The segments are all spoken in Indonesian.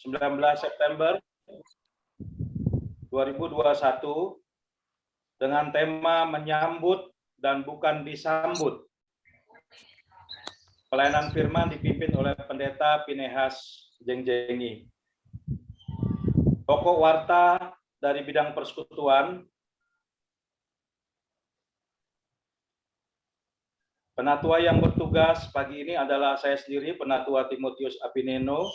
19 September 2021 dengan tema menyambut dan bukan disambut. Pelayanan firman dipimpin oleh Pendeta Pinehas Jengjengi. Pokok warta dari bidang persekutuan, penatua yang bertugas pagi ini adalah saya sendiri, Penatua Timotius Apineno,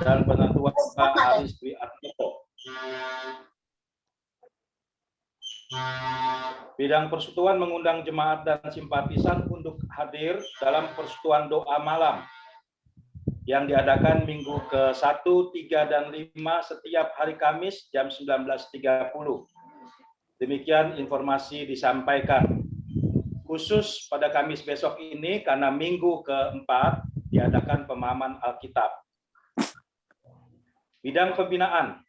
dan Penatua Aris Dwi Atmito. Bidang persekutuan mengundang jemaat dan simpatisan untuk hadir dalam persekutuan doa malam yang diadakan minggu ke-1, 3, dan 5 setiap hari Kamis jam 19.30. Demikian informasi disampaikan. Khusus pada Kamis besok ini karena minggu ke-4 diadakan pemahaman Alkitab. Bidang pembinaan.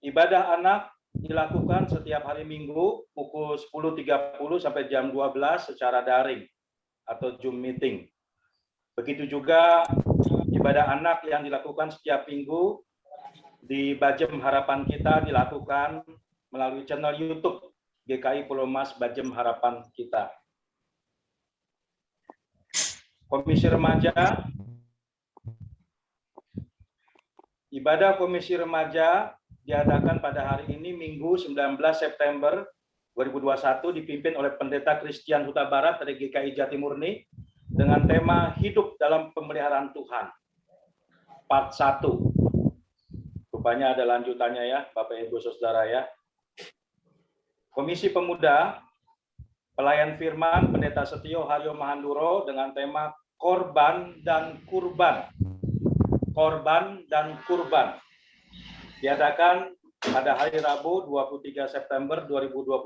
Ibadah anak dilakukan setiap hari Minggu pukul 10.30 sampai jam 12 secara daring atau Zoom meeting. Begitu juga ibadah anak yang dilakukan setiap minggu di Bajem Harapan Kita dilakukan melalui channel YouTube GKI Pulau Mas Bajem Harapan Kita. Komisi Remaja. Ibadah Komisi Remaja diadakan pada hari ini Minggu 19 September 2021 dipimpin oleh Pendeta Christian Huta Barat dari GKI Jatimurni dengan tema Hidup dalam Pemeliharaan Tuhan. Part 1. Rupanya ada lanjutannya ya, Bapak Ibu Saudara ya. Komisi Pemuda, Pelayan Firman Pendeta Setio Haryo Mahanduro dengan tema Korban dan Kurban. Korban dan Kurban. Diadakan pada hari Rabu 23 September 2021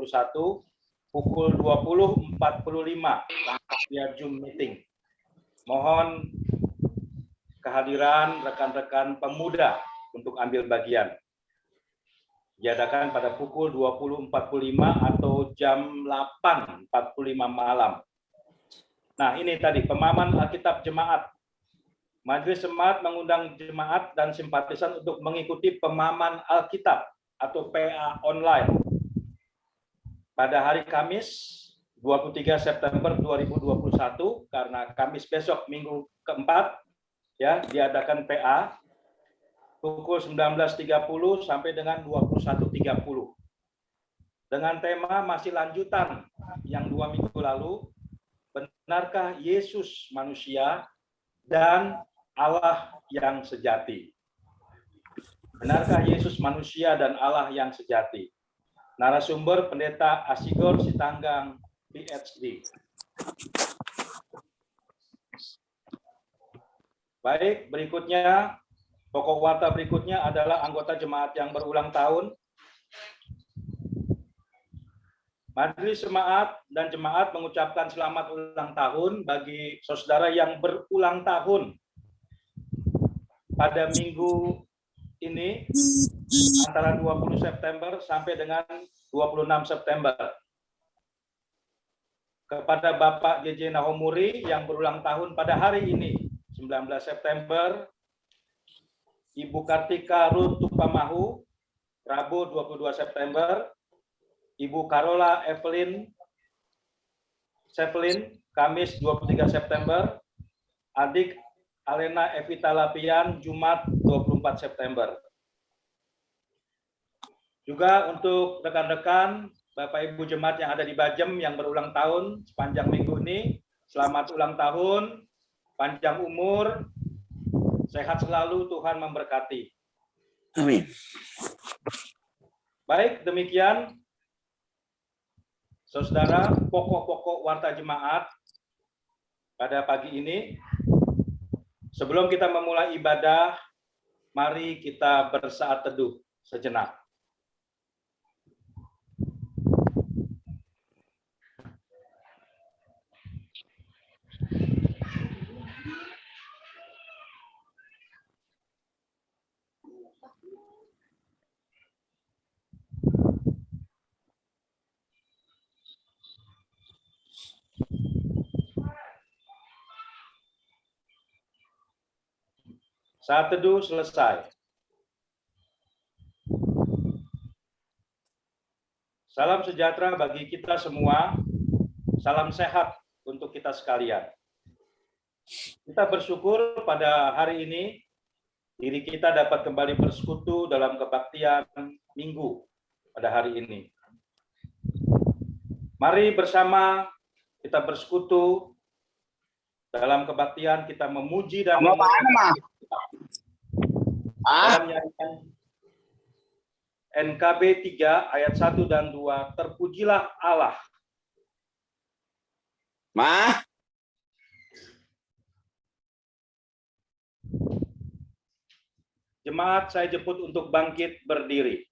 pukul 20.45 via Zoom meeting. Mohon kehadiran rekan-rekan pemuda untuk ambil bagian. Diadakan pada pukul 20.45 atau jam 8.45 malam. Nah, ini tadi pemahaman Alkitab Jemaat. Majelis Jemaat mengundang jemaat dan simpatisan untuk mengikuti pemahaman Alkitab atau PA online pada hari Kamis 23 September 2021 karena Kamis besok minggu keempat ya diadakan PA pukul 19.30 sampai dengan 21.30 dengan tema masih lanjutan yang 2 minggu lalu, benarkah Yesus manusia dan Allah yang sejati. Benarkah Yesus manusia dan Allah yang sejati? Narasumber Pendeta Asigor Sitanggang, PhD. Baik, berikutnya, pokok warta berikutnya adalah anggota jemaat yang berulang tahun. Majelis Jemaat dan jemaat mengucapkan selamat ulang tahun bagi saudara yang berulang tahun pada minggu ini antara 20 September sampai dengan 26 September. Kepada Bapak JJ Nahomuri yang berulang tahun pada hari ini 19 September, Ibu Kartika Ruth Tupamahu Rabu 22 September, Ibu Carola Evelyn Kamis 23 September, adik Alena Evita Lapian Jumat 24 September. Juga untuk rekan-rekan Bapak Ibu jemaat yang ada di Bajem yang berulang tahun sepanjang minggu ini, selamat ulang tahun, panjang umur, sehat selalu, Tuhan memberkati. Amin. Baik, demikian saudara pokok-pokok warta jemaat pada pagi ini. Sebelum kita memulai ibadah, mari kita bersaat teduh sejenak. Saat teduh selesai. Salam sejahtera bagi kita semua. Salam sehat untuk kita sekalian. Kita bersyukur pada hari ini diri kita dapat kembali bersekutu dalam kebaktian Minggu pada hari ini. Mari bersama kita bersekutu dalam kebaktian, kita memuji dan dalam nyanyian NKB 3 ayat 1 dan 2, terpujilah Allah. Jemaat saya jemput untuk bangkit berdiri.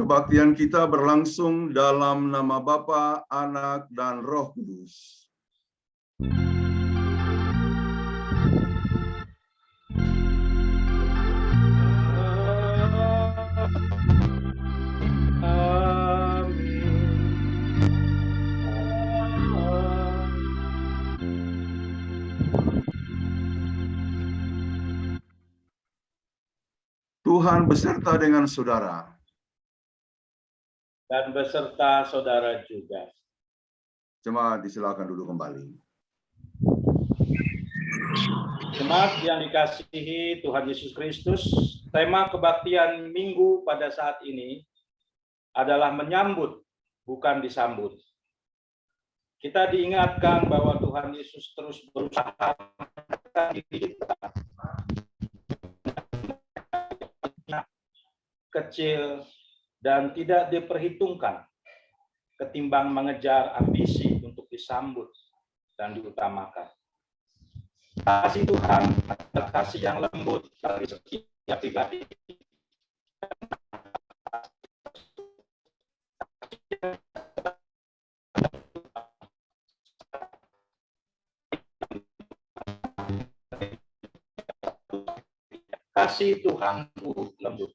Kebaktian kita berlangsung dalam nama Bapa, Anak, dan Roh Kudus. Tuhan beserta dengan saudara. Dan beserta saudara juga. Jemaat disilakan duduk kembali. Jemaat yang dikasihi Tuhan Yesus Kristus, tema kebaktian Minggu pada saat ini adalah menyambut, bukan disambut. Kita diingatkan bahwa Tuhan Yesus terus berusaha kecil dan tidak diperhitungkan ketimbang mengejar ambisi untuk disambut dan diutamakan. Kasih Tuhan adalah kasih yang lembut dari setiap pribadi. Kasih Tuhan lembut.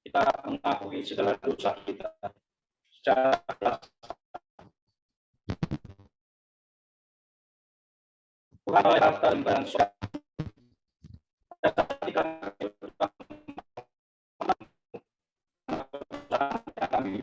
kita mengakui segala dosa kita secara bukan oleh harta dan suara kami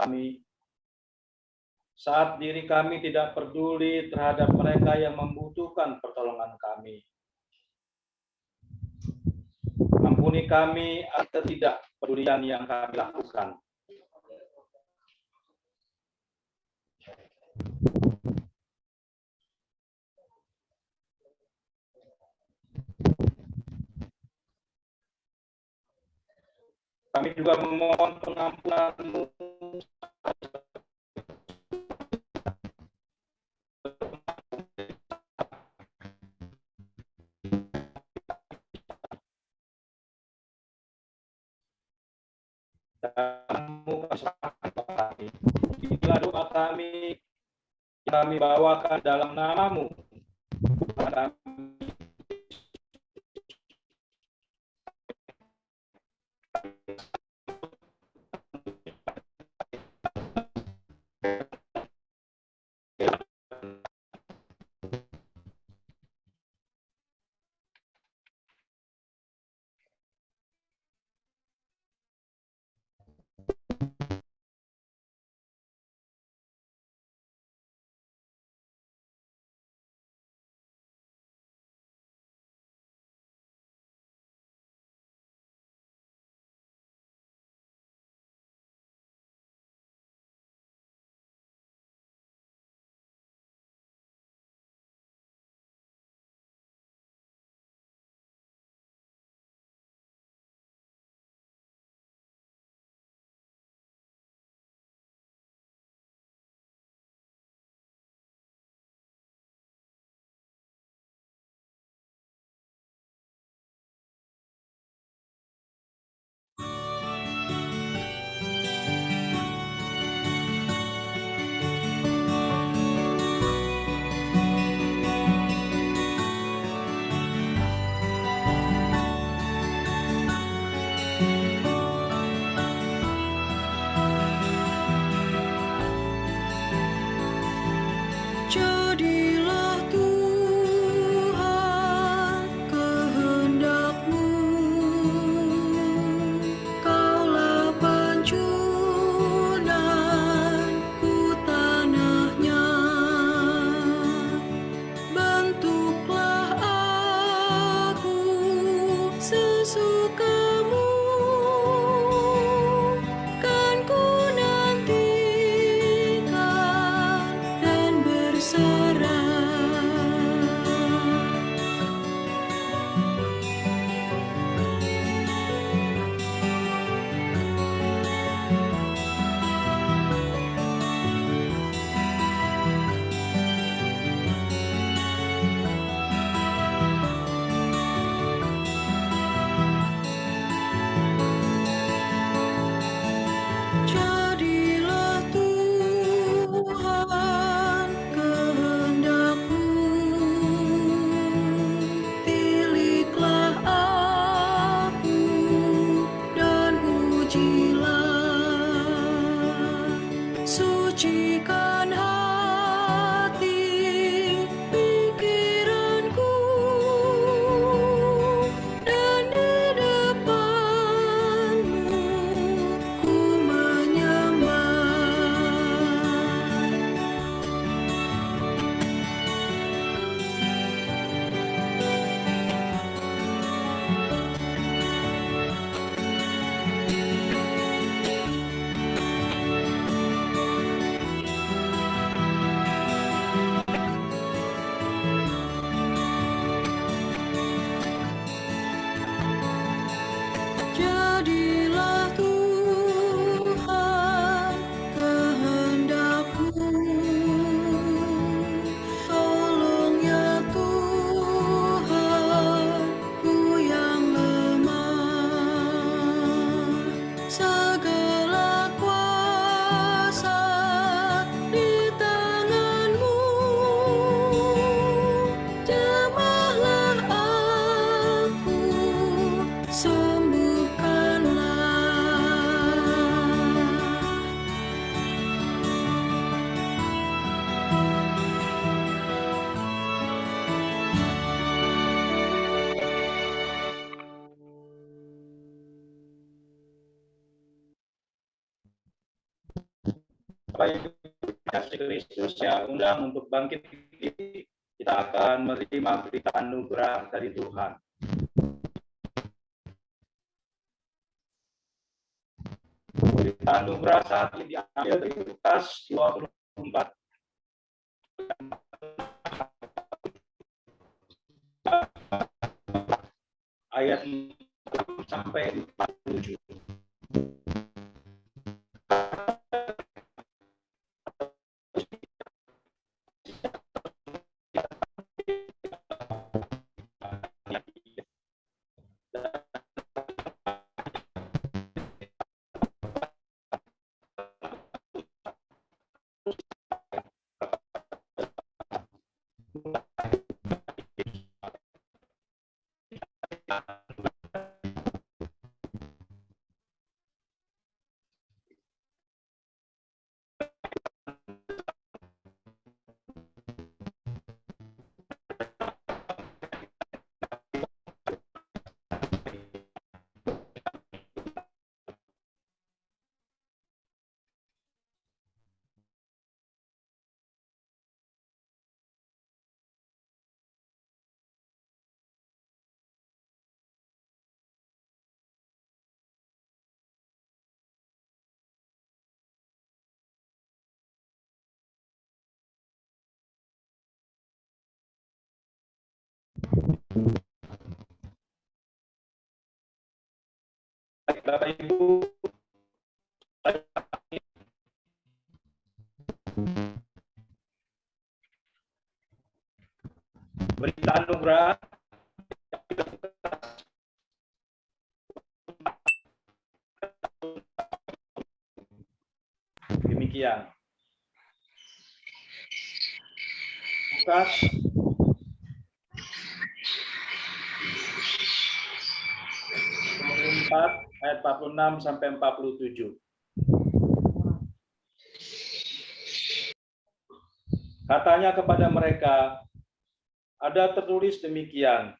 kami, saat diri kami tidak peduli terhadap mereka yang membutuhkan pertolongan kami. Ampuni kami atas ketidakpedulian yang kami lakukan. Kami juga memohon pengampunan-Mu kami. Inilah doa kami yang kami bawakan dalam nama-Mu. Jadilah Tuhan kehendak-Mu, Kaulah pancunanku tanahnya. Bentuklah aku sesuka-Mu, kan ku nantikan dan berserah. Bapak Ibu kasih Kristus, saya undang untuk bangkit. Kita akan menerima berita anugerah dari Tuhan. Berita anugerah saat ini diambil dari Lukas 24 ayat 4 sampai 47. Bapak Ibu, berita anugerah demikian. Lukas 24 ayat 46 sampai 47. Katanya kepada mereka, ada tertulis demikian,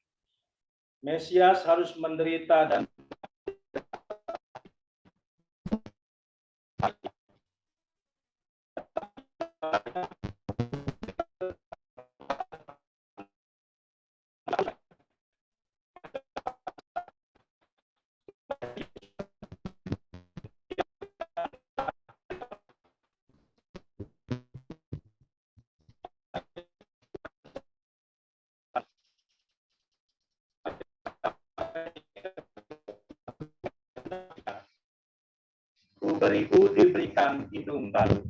Mesias harus menderita dan beribu diberikan hidung baru.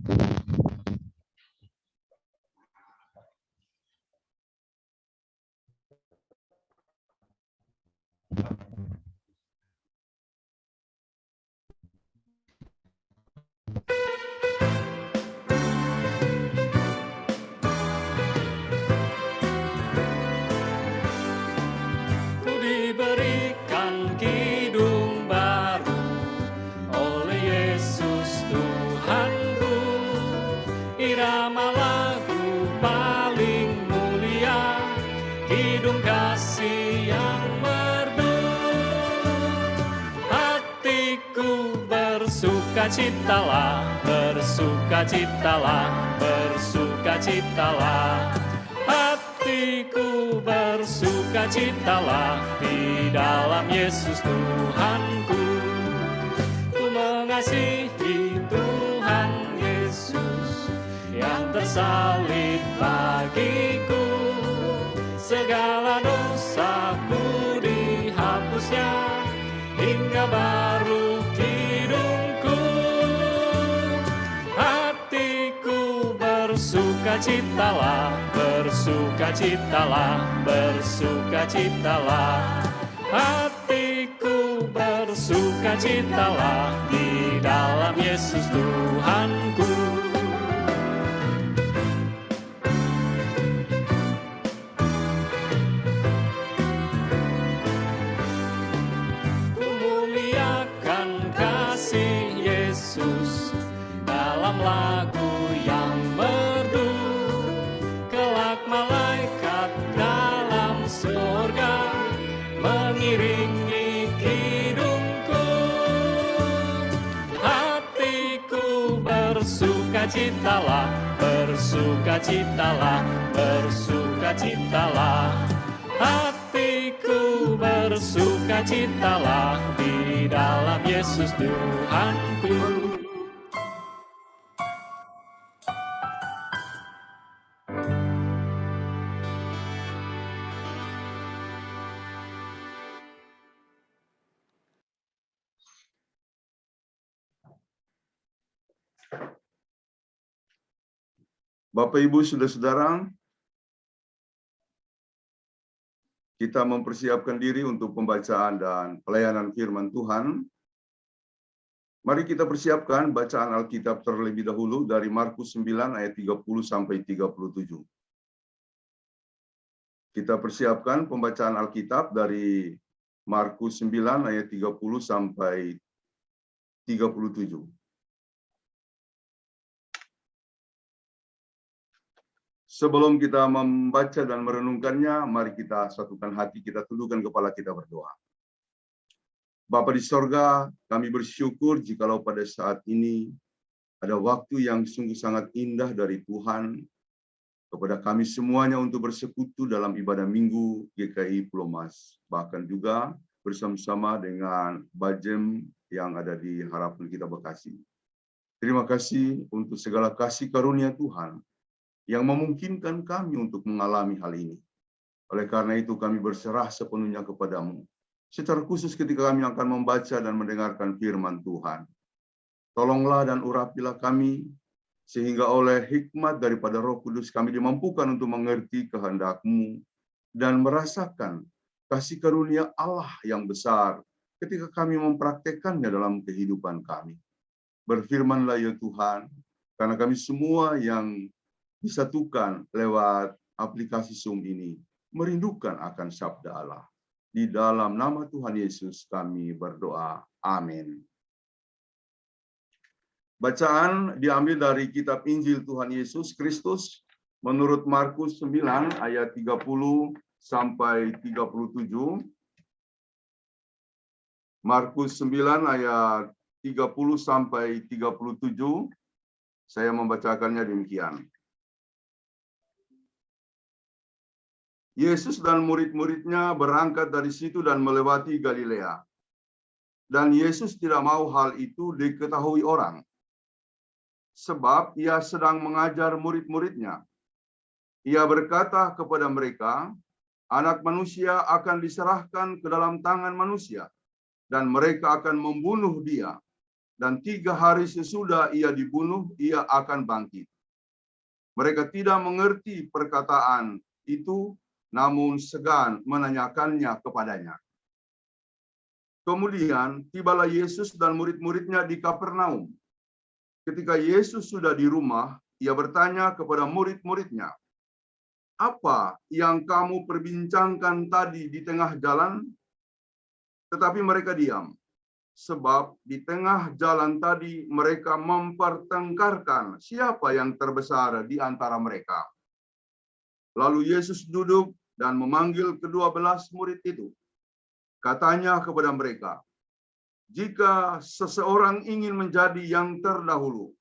Ku diberikan hidung baru oleh Yesus Tuhanku, irama lagu paling mulia, hidung kasih yang merdu. Hatiku bersukacitalah, bersukacitalah, bersukacitalah. Hatiku bersukacitalah di dalam Yesus Tuhanku. Ku mengasihi Tuhan Yesus yang tersalib bagiku. Segala dosaku dihapusnya, hingga baru hidungku. Hatiku bersukacitalah, bersukacitalah, bersukacitalah. Hatiku bersukacitalah di dalam Yesus Tuhanku. Ku muliakan kasih Yesus dalam lagu yang merdu. Kelak malaikat dalam surga mengiringi hidungku. Hatiku bersuka bersukacitalah, bersukacitalah, bersukacitalah. Hatiku bersukacitalah di dalam Yesus Tuhanku. Bapak, Ibu, Saudara-saudara, kita mempersiapkan diri untuk pembacaan dan pelayanan firman Tuhan. Mari kita persiapkan bacaan Alkitab terlebih dahulu dari Markus 9 ayat 30 sampai 37. Kita persiapkan pembacaan Alkitab dari Markus 9 ayat 30 sampai 37. Sebelum kita membaca dan merenungkannya, mari kita satukan hati, kita tundukkan kepala, kita berdoa. Bapa di sorga, kami bersyukur jikalau pada saat ini ada waktu yang sungguh sangat indah dari Tuhan kepada kami semuanya untuk bersekutu dalam ibadah Minggu GKI Pulau Mas. Bahkan juga bersama-sama dengan Bajem yang ada di Harapan Kita Bekasi. Terima kasih untuk segala kasih karunia Tuhan yang memungkinkan kami untuk mengalami hal ini. Oleh karena itu kami berserah sepenuhnya kepadamu. Secara khusus ketika kami akan membaca dan mendengarkan firman Tuhan. Tolonglah dan urapilah kami, sehingga oleh hikmat daripada Roh Kudus kami dimampukan untuk mengerti kehendak-Mu dan merasakan kasih karunia Allah yang besar ketika kami mempraktekannya dalam kehidupan kami. Berfirmanlah ya Tuhan, karena kami semua yang disatukan lewat aplikasi Zoom ini, merindukan akan sabda Allah. Di dalam nama Tuhan Yesus kami berdoa. Amin. Bacaan diambil dari kitab Injil Tuhan Yesus Kristus menurut Markus 9 ayat 30 sampai 37. Markus 9 ayat 30 sampai 37. Saya membacakannya demikian. Yesus dan murid-muridnya berangkat dari situ dan melewati Galilea. Dan Yesus tidak mau hal itu diketahui orang, sebab ia sedang mengajar murid-muridnya. Ia berkata kepada mereka, Anak Manusia akan diserahkan ke dalam tangan manusia, dan mereka akan membunuh dia. Dan 3 hari sesudah ia dibunuh, ia akan bangkit. Mereka tidak mengerti perkataan itu, namun segan menanyakannya kepadanya. Kemudian tibalah Yesus dan murid-muridnya di Kapernaum. Ketika Yesus sudah di rumah, ia bertanya kepada murid-muridnya, "Apa yang kamu perbincangkan tadi di tengah jalan?" Tetapi mereka diam, sebab di tengah jalan tadi mereka mempertengkarkan siapa yang terbesar di antara mereka. Lalu Yesus duduk dan memanggil ke-12 murid itu. Katanya kepada mereka, "Jika seseorang ingin menjadi yang terdahulu,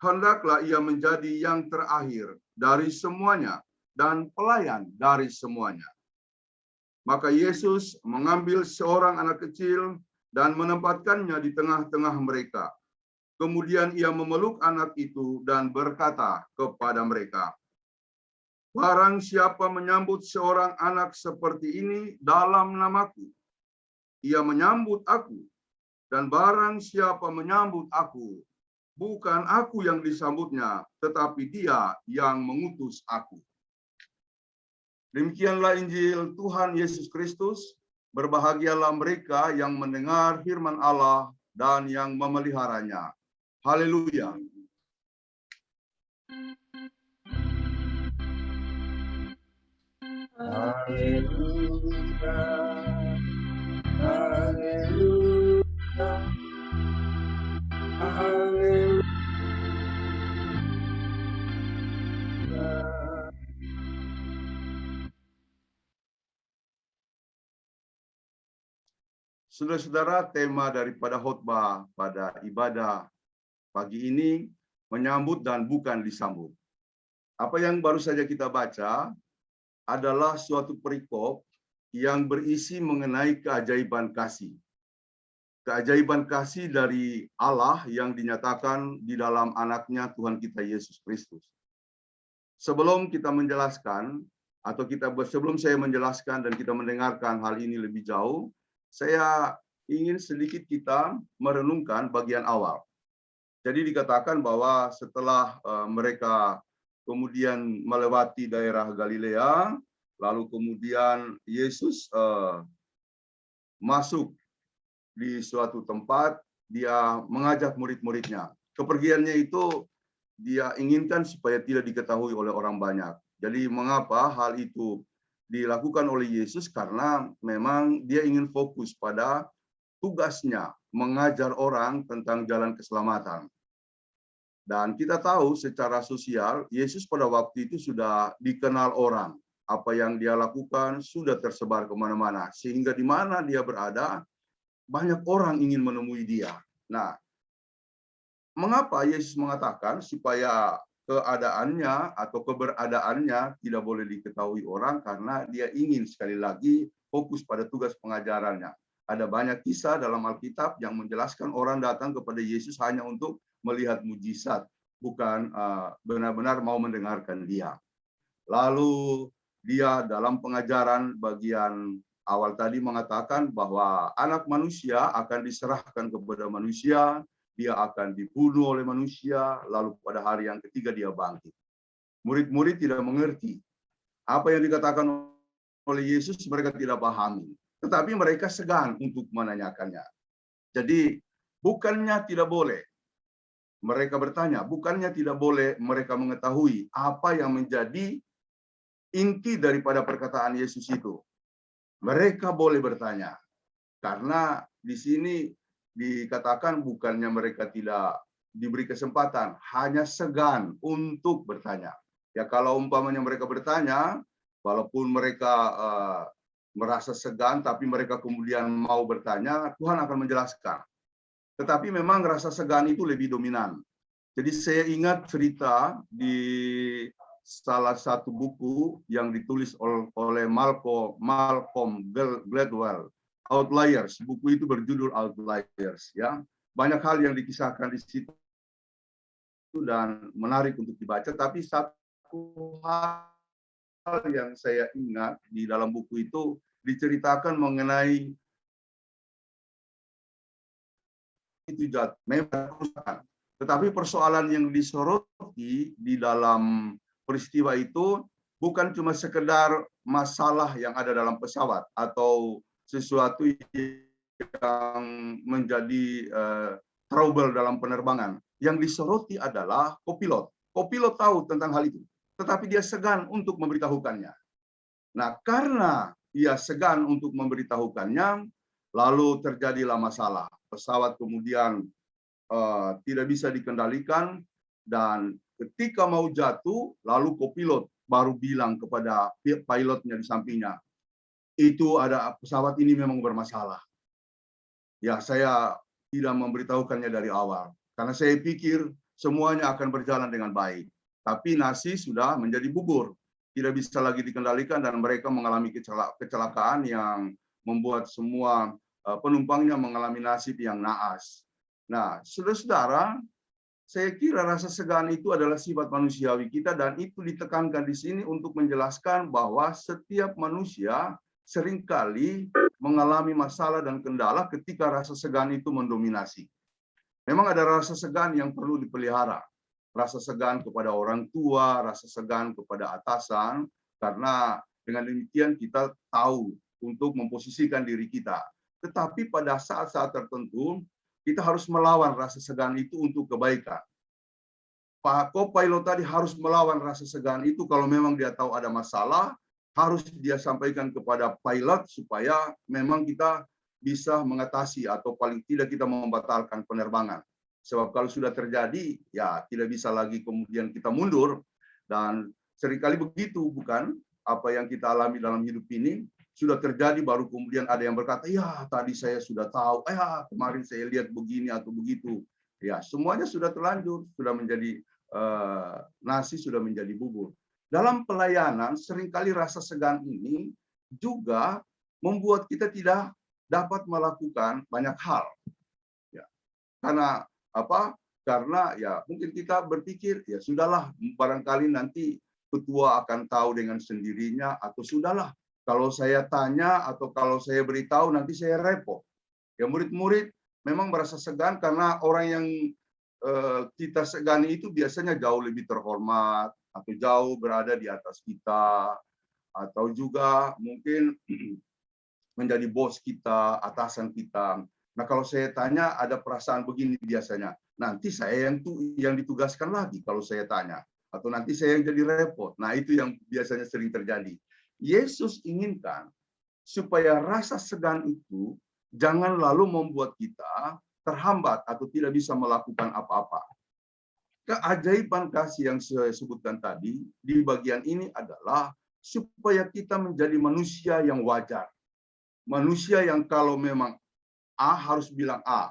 hendaklah ia menjadi yang terakhir dari semuanya dan pelayan dari semuanya." Maka Yesus mengambil seorang anak kecil dan menempatkannya di tengah-tengah mereka. Kemudian ia memeluk anak itu dan berkata kepada mereka, "Barang siapa menyambut seorang anak seperti ini dalam namaku, ia menyambut aku. Dan barang siapa menyambut aku, bukan aku yang disambutnya, tetapi dia yang mengutus aku." Demikianlah Injil Tuhan Yesus Kristus. Berbahagialah mereka yang mendengar firman Allah dan yang memeliharanya. Haleluya. Haleluya, haleluya, haleluya. Saudara-saudara, tema daripada khotbah pada ibadah pagi ini menyambut dan bukan disambut. Apa yang baru saja kita baca adalah suatu perikop yang berisi mengenai keajaiban kasih. Keajaiban kasih dari Allah yang dinyatakan di dalam anaknya Tuhan kita Yesus Kristus. Sebelum kita menjelaskan, sebelum saya menjelaskan dan kita mendengarkan hal ini lebih jauh, saya ingin sedikit kita merenungkan bagian awal. Jadi dikatakan bahwa setelah mereka kemudian melewati daerah Galilea, lalu kemudian Yesus masuk di suatu tempat, dia mengajak murid-muridnya. Kepergiannya itu dia inginkan supaya tidak diketahui oleh orang banyak. Jadi mengapa hal itu dilakukan oleh Yesus? Karena memang dia ingin fokus pada tugasnya mengajar orang tentang jalan keselamatan. Dan kita tahu secara sosial, Yesus pada waktu itu sudah dikenal orang. Apa yang dia lakukan sudah tersebar kemana-mana. Sehingga di mana dia berada, banyak orang ingin menemui dia. Nah, mengapa Yesus mengatakan supaya keadaannya atau keberadaannya tidak boleh diketahui orang? Karena dia ingin sekali lagi fokus pada tugas pengajarannya. Ada banyak kisah dalam Alkitab yang menjelaskan orang datang kepada Yesus hanya untuk melihat mujizat, bukan benar-benar mau mendengarkan dia. Lalu dia dalam pengajaran bagian awal tadi mengatakan bahwa anak manusia akan diserahkan kepada manusia, dia akan dibunuh oleh manusia, lalu pada hari yang ketiga dia bangkit. Murid-murid tidak mengerti apa yang dikatakan oleh Yesus, mereka tidak pahami. Tetapi mereka segan untuk menanyakannya. Jadi bukannya tidak boleh mereka bertanya, bukannya tidak boleh mereka mengetahui apa yang menjadi inti daripada perkataan Yesus itu. Mereka boleh bertanya, karena di sini dikatakan bukannya mereka tidak diberi kesempatan, hanya segan untuk bertanya. Ya kalau umpamanya mereka bertanya, walaupun mereka merasa segan, tapi mereka kemudian mau bertanya, Tuhan akan menjelaskan. Tetapi memang rasa segan itu lebih dominan. Jadi saya ingat cerita di salah satu buku yang ditulis oleh Malcolm Gladwell, Outliers. Buku itu berjudul Outliers. Ya, banyak hal yang dikisahkan di situ dan menarik untuk dibaca. Tapi satu hal yang saya ingat di dalam buku itu diceritakan mengenai itu jatuh, memang kerusakan. Tetapi persoalan yang disoroti di dalam peristiwa itu bukan cuma sekedar masalah yang ada dalam pesawat atau sesuatu yang menjadi trouble dalam penerbangan. Yang disoroti adalah kopilot. Kopilot tahu tentang hal itu, tetapi dia segan untuk memberitahukannya. Nah, karena ia segan untuk memberitahukannya, lalu terjadilah masalah. Pesawat kemudian tidak bisa dikendalikan, dan ketika mau jatuh, lalu kopilot baru bilang kepada pilotnya di sampingnya, itu ada pesawat ini memang bermasalah. Ya, saya tidak memberitahukannya dari awal, karena saya pikir semuanya akan berjalan dengan baik. Tapi nasi sudah menjadi bubur, tidak bisa lagi dikendalikan, dan mereka mengalami kecelakaan yang membuat semua penumpangnya mengalami nasib yang naas. Nah, saudara-saudara, saya kira rasa segan itu adalah sifat manusiawi kita, dan itu ditekankan di sini untuk menjelaskan bahwa setiap manusia seringkali mengalami masalah dan kendala ketika rasa segan itu mendominasi. Memang ada rasa segan yang perlu dipelihara. Rasa segan kepada orang tua, rasa segan kepada atasan, karena dengan demikian kita tahu untuk memposisikan diri kita. Tetapi pada saat-saat tertentu, kita harus melawan rasa segan itu untuk kebaikan. Pak co-pilot tadi harus melawan rasa segan itu. Kalau memang dia tahu ada masalah, harus dia sampaikan kepada pilot supaya memang kita bisa mengatasi atau paling tidak kita membatalkan penerbangan. Sebab kalau sudah terjadi, ya tidak bisa lagi kemudian kita mundur. Dan seringkali begitu, bukan? Apa yang kita alami dalam hidup ini, sudah terjadi, baru kemudian ada yang berkata, ya tadi saya sudah tahu, kemarin saya lihat begini atau begitu. Ya, semuanya sudah terlanjur, sudah menjadi nasi, sudah menjadi bubur. Dalam pelayanan, seringkali rasa segan ini juga membuat kita tidak dapat melakukan banyak hal. Ya, karena apa? Karena ya mungkin kita berpikir ya sudahlah, barangkali nanti ketua akan tahu dengan sendirinya, atau sudahlah kalau saya tanya atau kalau saya beritahu nanti saya repot. Ya, murid-murid memang merasa segan karena orang yang kita segani itu biasanya jauh lebih terhormat atau jauh berada di atas kita, atau juga mungkin menjadi bos kita, atasan kita. Nah, kalau saya tanya ada perasaan begini biasanya, nanti saya yang ditugaskan lagi kalau saya tanya, atau nanti saya yang jadi repot. Nah, itu yang biasanya sering terjadi. Yesus inginkan supaya rasa segan itu jangan lalu membuat kita terhambat atau tidak bisa melakukan apa-apa. Keajaiban kasih yang saya sebutkan tadi di bagian ini adalah supaya kita menjadi manusia yang wajar. Manusia yang kalau memang A harus bilang A,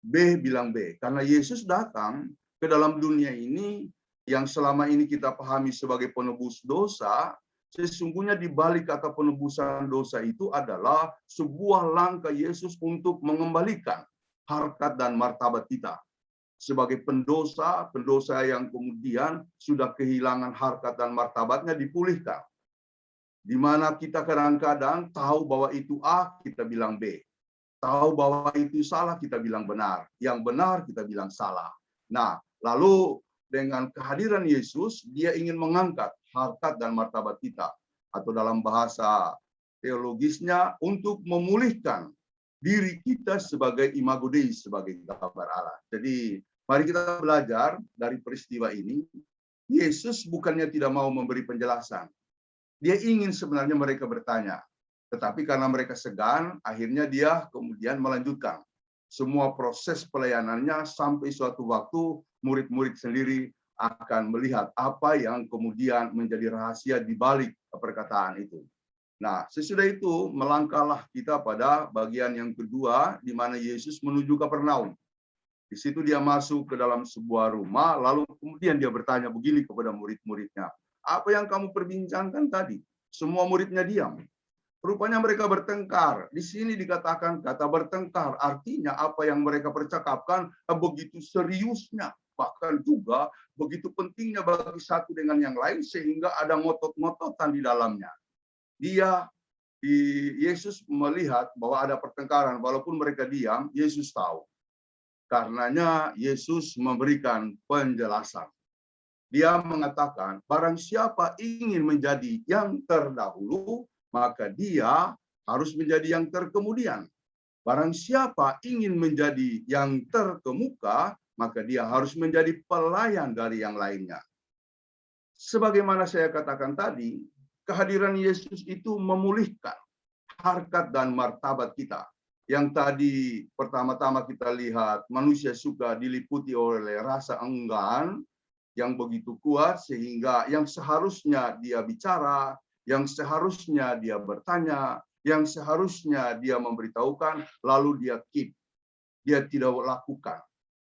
B bilang B. Karena Yesus datang ke dalam dunia ini yang selama ini kita pahami sebagai penebus dosa, sesungguhnya di balik kata penebusan dosa itu adalah sebuah langkah Yesus untuk mengembalikan harkat dan martabat kita. Sebagai pendosa yang kemudian sudah kehilangan harkat dan martabatnya dipulihkan. Di mana kita kadang-kadang tahu bahwa itu A, kita bilang B. Tahu bahwa itu salah, kita bilang benar. Yang benar, kita bilang salah. Nah, lalu dengan kehadiran Yesus, dia ingin mengangkat harkat dan martabat kita. Atau dalam bahasa teologisnya, untuk memulihkan diri kita sebagai imago Dei, sebagai gambar Allah. Jadi, mari kita belajar dari peristiwa ini. Yesus bukannya tidak mau memberi penjelasan. Dia ingin sebenarnya mereka bertanya. Tetapi karena mereka segan, akhirnya dia kemudian melanjutkan semua proses pelayanannya sampai suatu waktu murid-murid sendiri akan melihat apa yang kemudian menjadi rahasia di balik perkataan itu. Nah, sesudah itu melangkahlah kita pada bagian yang kedua, di mana Yesus menuju Kapernaum. Di situ dia masuk ke dalam sebuah rumah, lalu kemudian dia bertanya begini kepada murid-muridnya, apa yang kamu perbincangkan tadi? Semua muridnya diam. Rupanya mereka bertengkar. Di sini dikatakan kata bertengkar, artinya apa yang mereka percakapkan begitu seriusnya, bahkan juga begitu pentingnya bagi satu dengan yang lain, sehingga ada ngotot-ngototan di dalamnya. Yesus melihat bahwa ada pertengkaran, walaupun mereka diam, Yesus tahu. Karenanya Yesus memberikan penjelasan. Dia mengatakan, barang siapa ingin menjadi yang terdahulu, maka dia harus menjadi yang terkemudian. Barang siapa ingin menjadi yang terkemuka, maka dia harus menjadi pelayan dari yang lainnya. Sebagaimana saya katakan tadi, kehadiran Yesus itu memulihkan harkat dan martabat kita. Yang tadi pertama-tama kita lihat manusia suka diliputi oleh rasa enggan yang begitu kuat, sehingga yang seharusnya dia bicara, yang seharusnya dia bertanya, yang seharusnya dia memberitahukan, lalu dia keep. Dia tidak lakukan.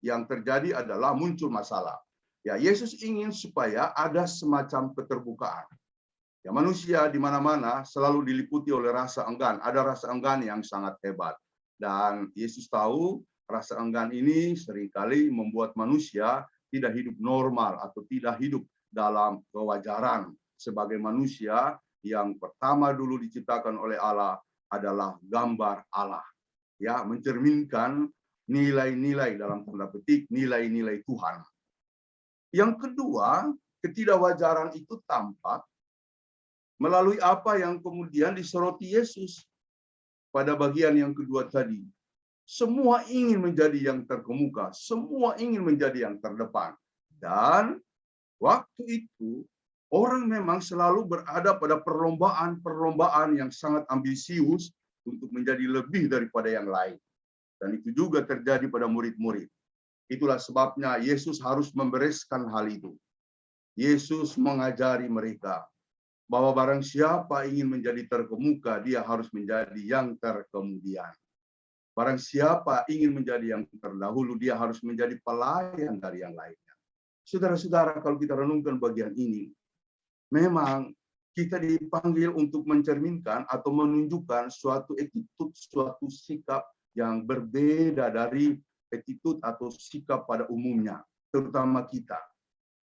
Yang terjadi adalah muncul masalah. Ya, Yesus ingin supaya ada semacam keterbukaan. Ya, manusia di mana-mana selalu diliputi oleh rasa enggan. Ada rasa enggan yang sangat hebat. Dan Yesus tahu rasa enggan ini seringkali membuat manusia tidak hidup normal atau tidak hidup dalam kewajaran. Sebagai manusia yang pertama dulu diciptakan oleh Allah adalah gambar Allah. Ya, mencerminkan nilai-nilai dalam tanda petik, nilai-nilai Tuhan. Yang kedua, ketidakwajaran itu tampak melalui apa yang kemudian disoroti Yesus pada bagian yang kedua tadi. Semua ingin menjadi yang terkemuka, semua ingin menjadi yang terdepan. Dan waktu itu orang memang selalu berada pada perlombaan yang sangat ambisius untuk menjadi lebih daripada yang lain. Dan itu juga terjadi pada murid-murid. Itulah sebabnya Yesus harus membereskan hal itu. Yesus mengajari mereka bahwa barang siapa ingin menjadi terkemuka, dia harus menjadi yang terkemudian. Barang siapa ingin menjadi yang terdahulu, dia harus menjadi pelayan dari yang lainnya. Saudara-saudara, kalau kita renungkan bagian ini, memang kita dipanggil untuk mencerminkan atau menunjukkan suatu attitude, suatu sikap yang berbeda dari attitude atau sikap pada umumnya, terutama kita.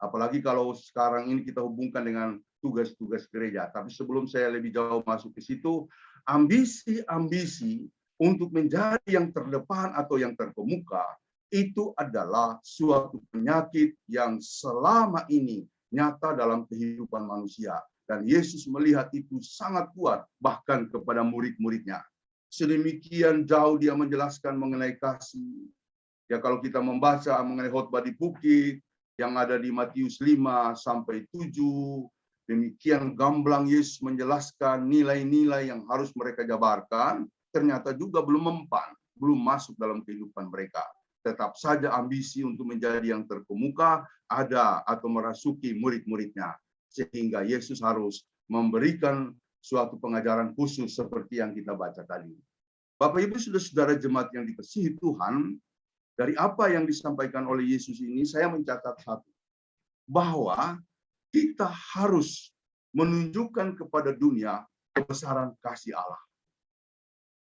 Apalagi kalau sekarang ini kita hubungkan dengan tugas-tugas gereja. Tapi sebelum saya lebih jauh masuk ke situ, ambisi-ambisi untuk menjadi yang terdepan atau yang terkemuka, itu adalah suatu penyakit yang selama ini nyata dalam kehidupan manusia. Dan Yesus melihat itu sangat kuat, bahkan kepada murid-muridnya. Sedemikian jauh dia menjelaskan mengenai kasih. Ya, kalau kita membaca mengenai khotbah di bukit, yang ada di Matius 5-7, demikian gamblang Yesus menjelaskan nilai-nilai yang harus mereka jabarkan, ternyata juga belum mempan, belum masuk dalam kehidupan mereka. Tetap saja ambisi untuk menjadi yang terkemuka ada atau merasuki murid-muridnya. Sehingga Yesus harus memberikan suatu pengajaran khusus seperti yang kita baca tadi. Bapak Ibu saudara jemaat yang dikasihi Tuhan, dari apa yang disampaikan oleh Yesus ini, saya mencatat satu. Bahwa kita harus menunjukkan kepada dunia kebesaran kasih Allah.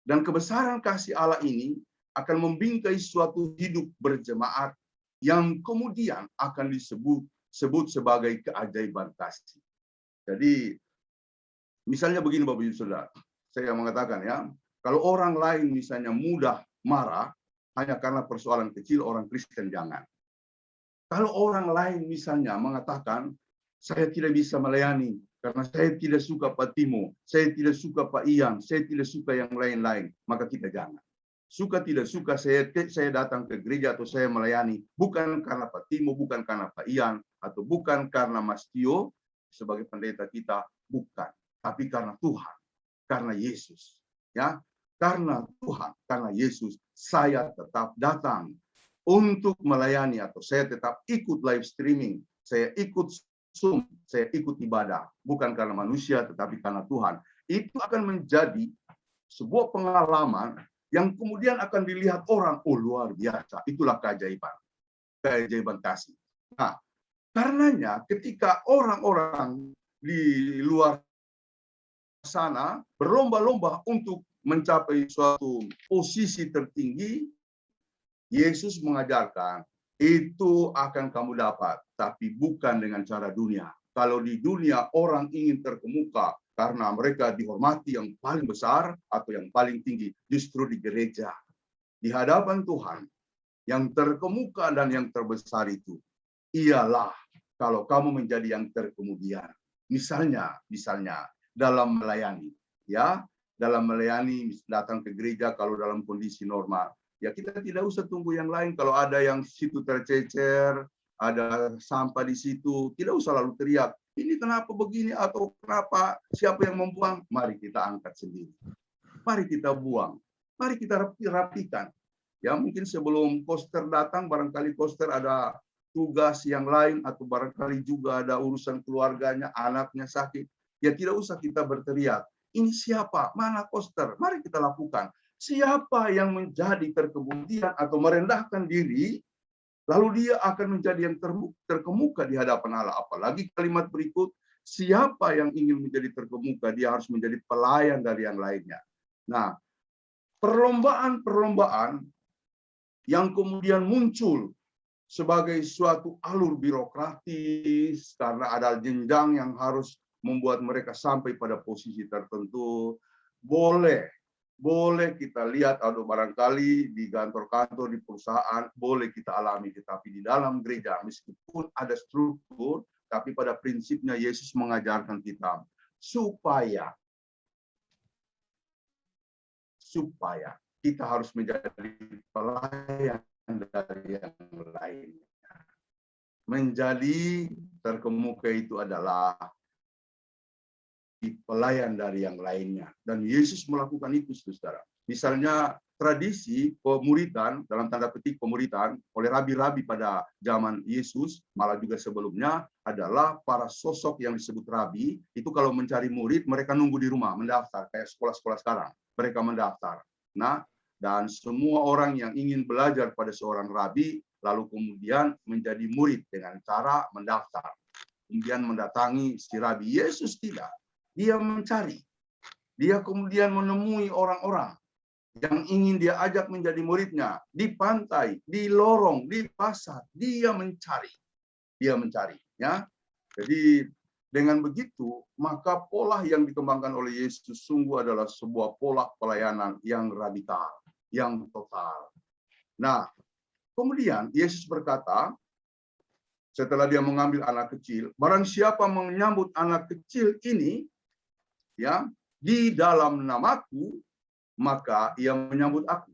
Dan kebesaran kasih Allah ini akan membingkai suatu hidup berjemaat yang kemudian akan disebut sebagai keajaiban kasih. Jadi, misalnya begini Bapak Ibu Saudara, saya mengatakan ya, kalau orang lain misalnya mudah marah, hanya karena persoalan kecil, orang Kristen jangan. Kalau orang lain misalnya mengatakan, saya tidak bisa melayani, karena saya tidak suka Pak Timo, saya tidak suka Pak Ian, saya tidak suka yang lain-lain, maka kita jangan. Suka tidak suka saya datang ke gereja atau saya melayani, bukan karena Pak Timo, bukan karena Pak Ian, atau bukan karena Mas Tio sebagai pendeta kita, bukan. Tapi karena Tuhan, karena Yesus. Ya, karena Tuhan, karena Yesus, saya tetap datang untuk melayani atau saya tetap ikut live streaming, saya ikut Zoom, saya ikut ibadah, bukan karena manusia tetapi karena Tuhan. Itu akan menjadi sebuah pengalaman yang kemudian akan dilihat orang, oh luar biasa, itulah keajaiban. Keajaiban kasih. Nah, karenanya ketika orang-orang di luar sana berlomba-lomba untuk mencapai suatu posisi tertinggi, Yesus mengajarkan, itu akan kamu dapat, tapi bukan dengan cara dunia. Kalau di dunia orang ingin terkemuka karena mereka dihormati yang paling besar atau yang paling tinggi, justru di gereja, di hadapan Tuhan, yang terkemuka dan yang terbesar itu ialah kalau kamu menjadi yang terkemudian. Misalnya dalam melayani, ya. Dalam melayani, datang ke gereja kalau dalam kondisi normal. Ya kita tidak usah tunggu yang lain. Kalau ada yang situ tercecer, ada sampah di situ, tidak usah lalu teriak. Ini kenapa begini atau kenapa, siapa yang membuang? Mari kita angkat sendiri. Mari kita buang. Mari kita rapikan. Ya mungkin sebelum poster datang, barangkali poster ada tugas yang lain, atau barangkali juga ada urusan keluarganya, anaknya sakit. Ya tidak usah kita berteriak. Ini siapa? Mana poster? Mari kita lakukan. Siapa yang menjadi terkemudian atau merendahkan diri, lalu dia akan menjadi yang terkemuka di hadapan Allah. Apalagi kalimat berikut, siapa yang ingin menjadi terkemuka, dia harus menjadi pelayan dari yang lainnya. Nah, perlombaan-perlombaan yang kemudian muncul sebagai suatu alur birokratis, karena ada jenjang yang harus membuat mereka sampai pada posisi tertentu, boleh kita lihat atau barangkali di kantor-kantor, di perusahaan, boleh kita alami. Tetapi di dalam gereja, meskipun ada struktur, tapi pada prinsipnya Yesus mengajarkan kita supaya kita harus menjadi pelayan dari yang lainnya. Menjadi terkemuka itu adalah pelayan dari yang lainnya. Dan Yesus melakukan itu, saudara. Misalnya tradisi pemuritan, dalam tanda petik pemuritan, oleh rabi-rabi pada zaman Yesus, malah juga sebelumnya, adalah para sosok yang disebut rabi, itu kalau mencari murid, mereka nunggu di rumah, mendaftar, kayak sekolah-sekolah sekarang. Mereka mendaftar. Nah, Dan semua orang yang ingin belajar pada seorang rabi, lalu kemudian menjadi murid dengan cara mendaftar. Kemudian mendatangi si rabi. Yesus tidak. Dia mencari. Dia kemudian menemui orang-orang yang ingin dia ajak menjadi muridnya. Di pantai, di lorong, di pasar. Dia mencari. Dia mencari. Ya. Jadi dengan begitu, maka pola yang dikembangkan oleh Yesus sungguh adalah sebuah pola pelayanan yang radikal, yang total. Nah, kemudian Yesus berkata, setelah dia mengambil anak kecil, barang siapa menyambut anak kecil ini, ya, di dalam namaku, maka ia menyambut aku.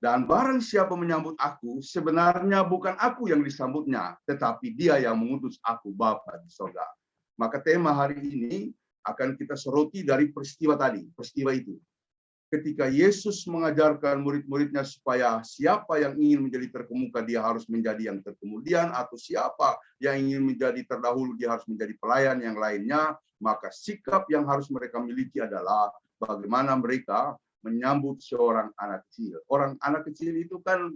Dan barang siapa menyambut aku, sebenarnya bukan aku yang disambutnya, tetapi dia yang mengutus aku, Bapa di sorga. Maka tema hari ini akan kita soroti dari peristiwa tadi, peristiwa itu. Ketika Yesus mengajarkan murid-muridnya supaya siapa yang ingin menjadi terkemuka, dia harus menjadi yang terkemudian, atau siapa yang ingin menjadi terdahulu, dia harus menjadi pelayan yang lainnya, maka sikap yang harus mereka miliki adalah bagaimana mereka menyambut seorang anak kecil. Orang anak kecil itu kan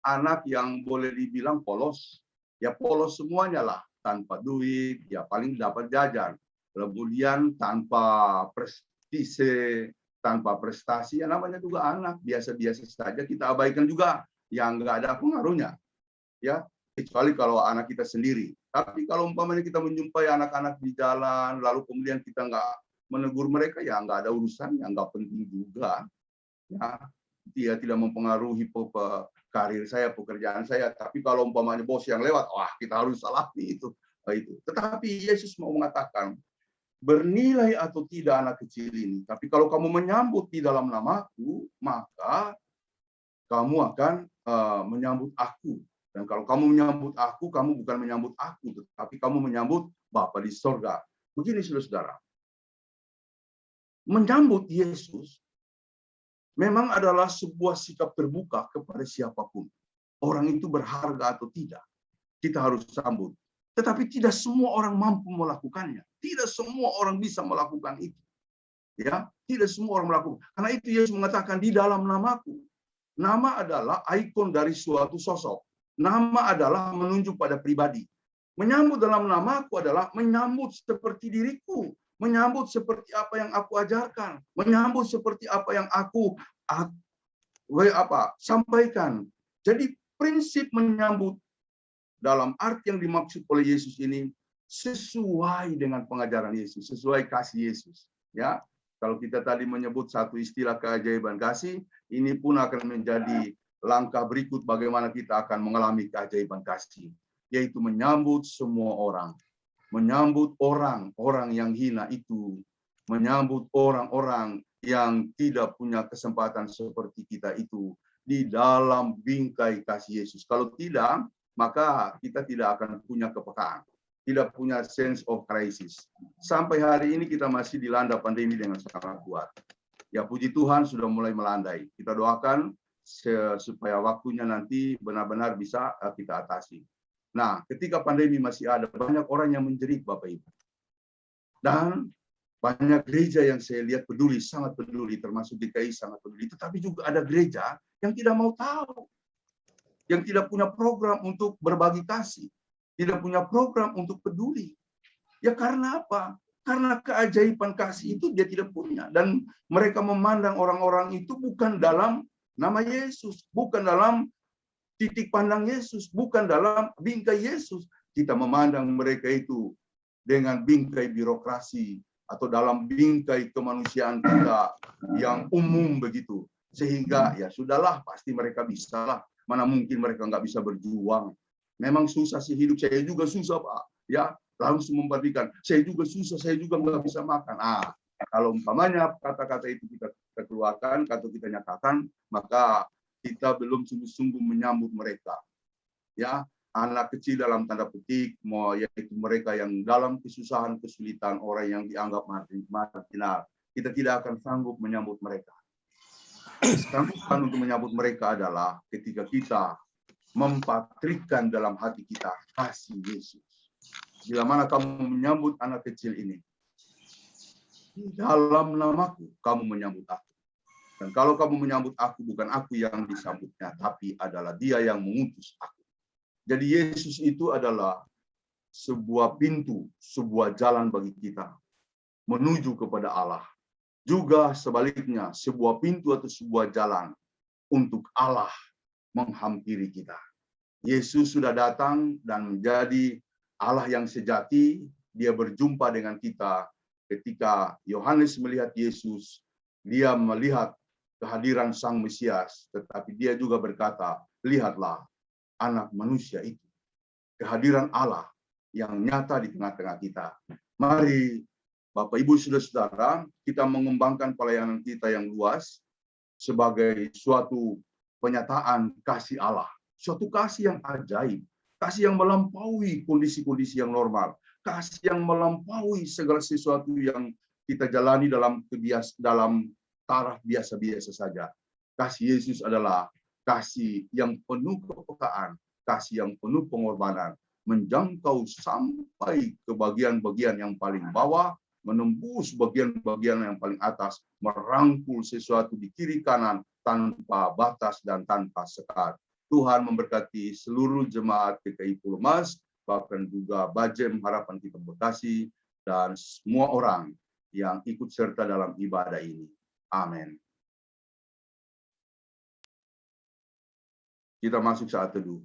anak yang boleh dibilang polos. Ya polos semuanya lah. Tanpa duit, ya paling dapat jajan. Kemudian tanpa prestise, tanpa prestasi, ya namanya juga anak. Biasa-biasa saja kita abaikan juga. Yang nggak ada pengaruhnya. Ya, kecuali kalau anak kita sendiri. Tapi kalau umpamanya kita menjumpai anak-anak di jalan, lalu kemudian kita nggak menegur mereka, ya nggak ada urusan, yang nggak penting juga. Ya, dia tidak mempengaruhi karir saya, pekerjaan saya. Tapi kalau umpamanya bos yang lewat, wah kita harus salami itu. Tetapi Yesus mau mengatakan, bernilai atau tidak anak kecil ini. Tapi kalau kamu menyambut di dalam namaku, maka kamu akan menyambut aku. Dan kalau kamu menyambut aku, kamu bukan menyambut aku, tetapi kamu menyambut Bapa di sorga. Begini saudara-saudara. Menyambut Yesus memang adalah sebuah sikap terbuka kepada siapapun. Orang itu berharga atau tidak, kita harus sambut. Tetapi tidak semua orang mampu melakukannya. Tidak semua orang bisa melakukan itu. Ya, tidak semua orang melakukan. Karena itu Yesus mengatakan di dalam namaku. Nama adalah ikon dari suatu sosok. Nama adalah menunjuk pada pribadi. Menyambut dalam namaku adalah menyambut seperti diriku. Menyambut seperti apa yang aku ajarkan, menyambut seperti apa yang aku sampaikan. Jadi prinsip menyambut dalam arti yang dimaksud oleh Yesus ini sesuai dengan pengajaran Yesus, sesuai kasih Yesus. Ya, kalau kita tadi menyebut satu istilah keajaiban kasih, ini pun akan menjadi langkah berikut bagaimana kita akan mengalami keajaiban kasih, yaitu menyambut semua orang. Menyambut orang-orang yang hina itu, menyambut orang-orang yang tidak punya kesempatan seperti kita itu di dalam bingkai kasih Yesus. Kalau tidak, maka kita tidak akan punya kepekaan, tidak punya sense of crisis. Sampai hari ini kita masih dilanda pandemi dengan sangat kuat. Ya puji Tuhan sudah mulai melandai. Kita doakan supaya waktunya nanti benar-benar bisa kita atasi. Nah, ketika pandemi masih ada, banyak orang yang menjerit, Bapak Ibu. Dan banyak gereja yang saya lihat peduli, sangat peduli, termasuk DKI sangat peduli. Tetapi juga ada gereja yang tidak mau tahu. Yang tidak punya program untuk berbagi kasih. Tidak punya program untuk peduli. Ya karena apa? Karena keajaiban kasih itu dia tidak punya. Dan mereka memandang orang-orang itu bukan dalam nama Yesus. Bukan dalam titik pandang Yesus, bukan dalam bingkai Yesus. Kita memandang mereka itu dengan bingkai birokrasi atau dalam bingkai kemanusiaan kita yang umum begitu. Sehingga ya sudahlah, pasti mereka bisa lah. Mana mungkin mereka nggak bisa berjuang. Memang susah sih hidup, saya juga susah Pak. Ya, langsung membandingkan, saya juga susah, saya juga nggak bisa makan. Kalau umpamanya kata-kata itu kita keluarkan, atau kita nyatakan, maka kita belum sungguh-sungguh menyambut mereka. Ya, anak kecil dalam tanda petik, yaitu mereka yang dalam kesusahan, kesulitan, orang yang dianggap marginal. Kita tidak akan sanggup menyambut mereka. Sanggupan untuk menyambut mereka adalah ketika kita mempatrikan dalam hati kita kasih Yesus. Bila mana kamu menyambut anak kecil ini, di dalam namaku kamu menyambut aku. Dan kalau kamu menyambut aku, bukan aku yang disambutnya, tapi adalah dia yang mengutus aku. Jadi Yesus itu adalah sebuah pintu, sebuah jalan bagi kita menuju kepada Allah. Juga sebaliknya, sebuah pintu atau sebuah jalan untuk Allah menghampiri kita. Yesus sudah datang dan menjadi Allah yang sejati. Dia berjumpa dengan kita. Ketika Yohanes melihat Yesus, dia melihat kehadiran Sang Mesias, tetapi dia juga berkata, lihatlah anak manusia itu. Kehadiran Allah yang nyata di tengah-tengah kita. Mari Bapak Ibu Saudara-saudara, kita mengembangkan pelayanan kita yang luas sebagai suatu penyataan kasih Allah. Suatu kasih yang ajaib, kasih yang melampaui kondisi-kondisi yang normal, kasih yang melampaui segala sesuatu yang kita jalani dalam taraf biasa-biasa saja. Kasih Yesus adalah kasih yang penuh kepekaan, kasih yang penuh pengorbanan, menjangkau sampai ke bagian-bagian yang paling bawah, menembus bagian-bagian yang paling atas, merangkul sesuatu di kiri kanan tanpa batas dan tanpa sekat. Tuhan memberkati seluruh jemaat GKI Pulau Mas, bahkan juga Bajem Harapan Kita Bekasi, dan semua orang yang ikut serta dalam ibadah ini. Amin. Kita masuk saat teduh.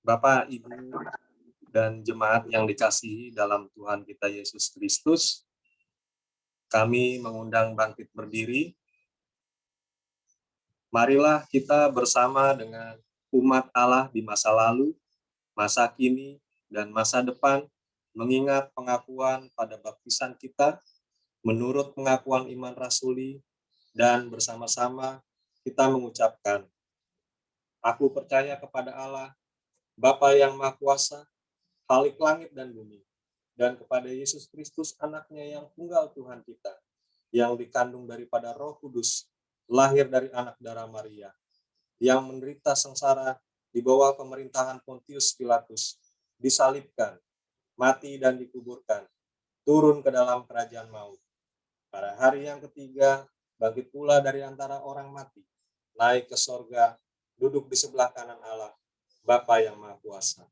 Bapak, Ibu, dan jemaat yang dikasihi dalam Tuhan kita Yesus Kristus, kami mengundang bangkit berdiri. Marilah kita bersama dengan umat Allah di masa lalu, masa kini, dan masa depan, mengingat pengakuan pada baptisan kita, menurut pengakuan iman rasuli, dan bersama-sama kita mengucapkan, aku percaya kepada Allah, Bapa yang Maha Kuasa, Khalik langit dan bumi, dan kepada Yesus Kristus anaknya yang tunggal Tuhan kita, yang dikandung daripada Roh Kudus, lahir dari anak darah Maria, yang menderita sengsara di bawah pemerintahan Pontius Pilatus, disalibkan, mati dan dikuburkan, turun ke dalam kerajaan maut. Pada hari yang ketiga, bangkit pula dari antara orang mati, naik ke sorga, duduk di sebelah kanan Allah, Bapa yang Maha Kuasa.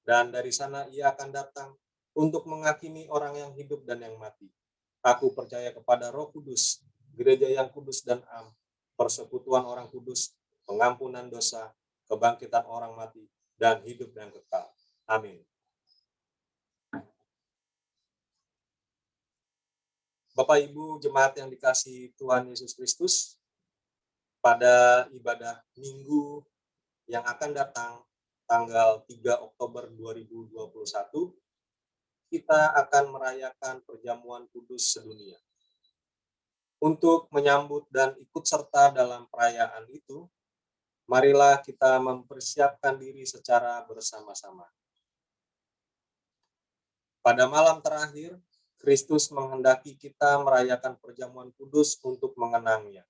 Dan dari sana ia akan datang untuk menghakimi orang yang hidup dan yang mati. Aku percaya kepada Roh Kudus, gereja yang kudus dan am, persekutuan orang kudus, pengampunan dosa, kebangkitan orang mati, dan hidup yang kekal. Amin. Bapak Ibu jemaat yang dikasihi Tuhan Yesus Kristus, pada ibadah Minggu yang akan datang, tanggal 3 Oktober 2021, kita akan merayakan perjamuan kudus sedunia. Untuk menyambut dan ikut serta dalam perayaan itu, marilah kita mempersiapkan diri secara bersama-sama. Pada malam terakhir, Kristus menghendaki kita merayakan perjamuan kudus untuk mengenangnya.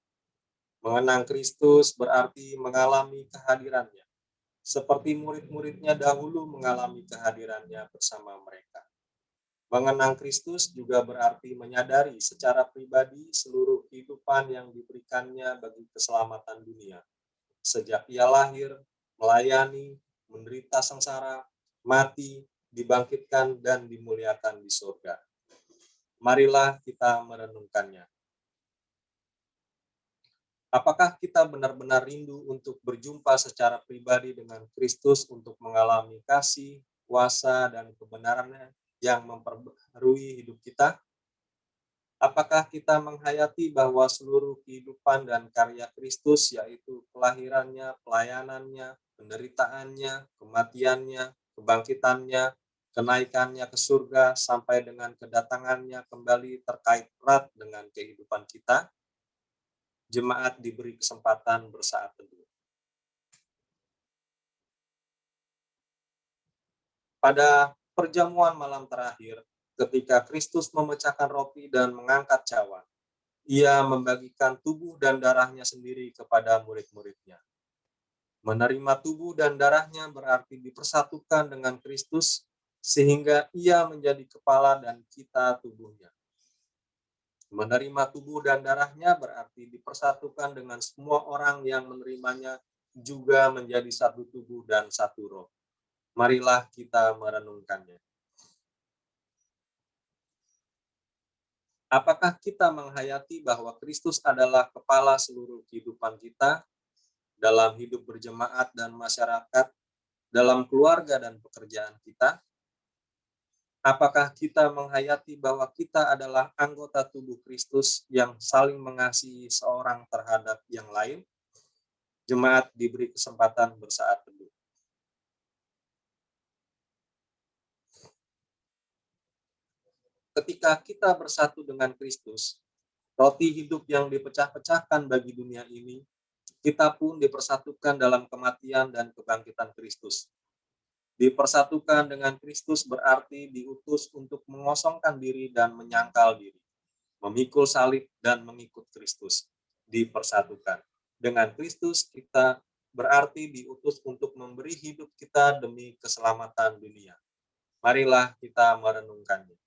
Mengenang Kristus berarti mengalami kehadirannya, seperti murid-muridnya dahulu mengalami kehadirannya bersama mereka. Mengenang Kristus juga berarti menyadari secara pribadi seluruh kehidupan yang diberikannya bagi keselamatan dunia. Sejak ia lahir, melayani, menderita sengsara, mati, dibangkitkan, dan dimuliakan di surga. Marilah kita merenungkannya. Apakah kita benar-benar rindu untuk berjumpa secara pribadi dengan Kristus untuk mengalami kasih, kuasa, dan kebenarannya yang memperbarui hidup kita? Apakah kita menghayati bahwa seluruh kehidupan dan karya Kristus, yaitu kelahirannya, pelayanannya, penderitaannya, kematiannya, kebangkitannya, kenaikannya ke surga, sampai dengan kedatangannya kembali terkait erat dengan kehidupan kita? Jemaat diberi kesempatan bersaat teduh. Pada perjamuan malam terakhir, ketika Kristus memecahkan roti dan mengangkat cawan, Ia membagikan tubuh dan darahnya sendiri kepada murid-muridnya. Menerima tubuh dan darahnya berarti dipersatukan dengan Kristus, sehingga ia menjadi kepala dan kita tubuhnya. Menerima tubuh dan darahnya berarti dipersatukan dengan semua orang yang menerimanya juga menjadi satu tubuh dan satu roh. Marilah kita merenungkannya. Apakah kita menghayati bahwa Kristus adalah kepala seluruh kehidupan kita dalam hidup berjemaat dan masyarakat, dalam keluarga dan pekerjaan kita? Apakah kita menghayati bahwa kita adalah anggota tubuh Kristus yang saling mengasihi seorang terhadap yang lain? Jemaat diberi kesempatan bersaat teduh. Ketika kita bersatu dengan Kristus, roti hidup yang dipecah-pecahkan bagi dunia ini, kita pun dipersatukan dalam kematian dan kebangkitan Kristus. Dipersatukan dengan Kristus berarti diutus untuk mengosongkan diri dan menyangkal diri, memikul salib dan mengikut Kristus. Dipersatukan dengan Kristus, kita berarti diutus untuk memberi hidup kita demi keselamatan dunia. Marilah kita merenungkannya.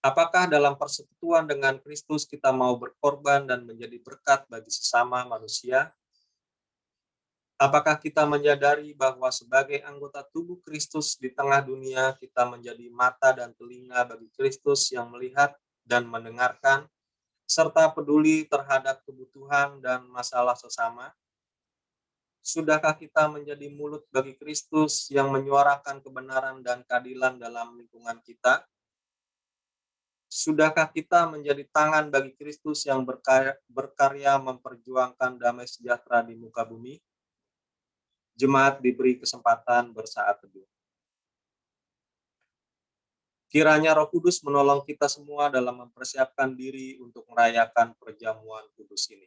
Apakah dalam persekutuan dengan Kristus kita mau berkorban dan menjadi berkat bagi sesama manusia? Apakah kita menyadari bahwa sebagai anggota tubuh Kristus di tengah dunia, kita menjadi mata dan telinga bagi Kristus yang melihat dan mendengarkan, serta peduli terhadap kebutuhan dan masalah sesama? Sudahkah kita menjadi mulut bagi Kristus yang menyuarakan kebenaran dan keadilan dalam lingkungan kita? Sudahkah kita menjadi tangan bagi Kristus yang berkarya memperjuangkan damai sejahtera di muka bumi? Jemaat diberi kesempatan bersaat teduh. Kiranya Roh Kudus menolong kita semua dalam mempersiapkan diri untuk merayakan perjamuan kudus ini.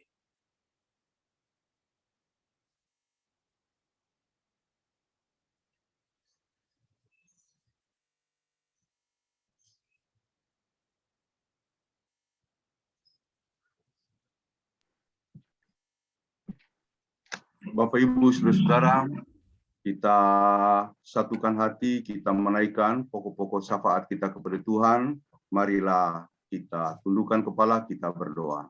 Bapak, Ibu, Saudara-saudara, kita satukan hati, kita menaikkan pokok-pokok syafaat kita kepada Tuhan. Marilah kita tundukkan kepala, kita berdoa.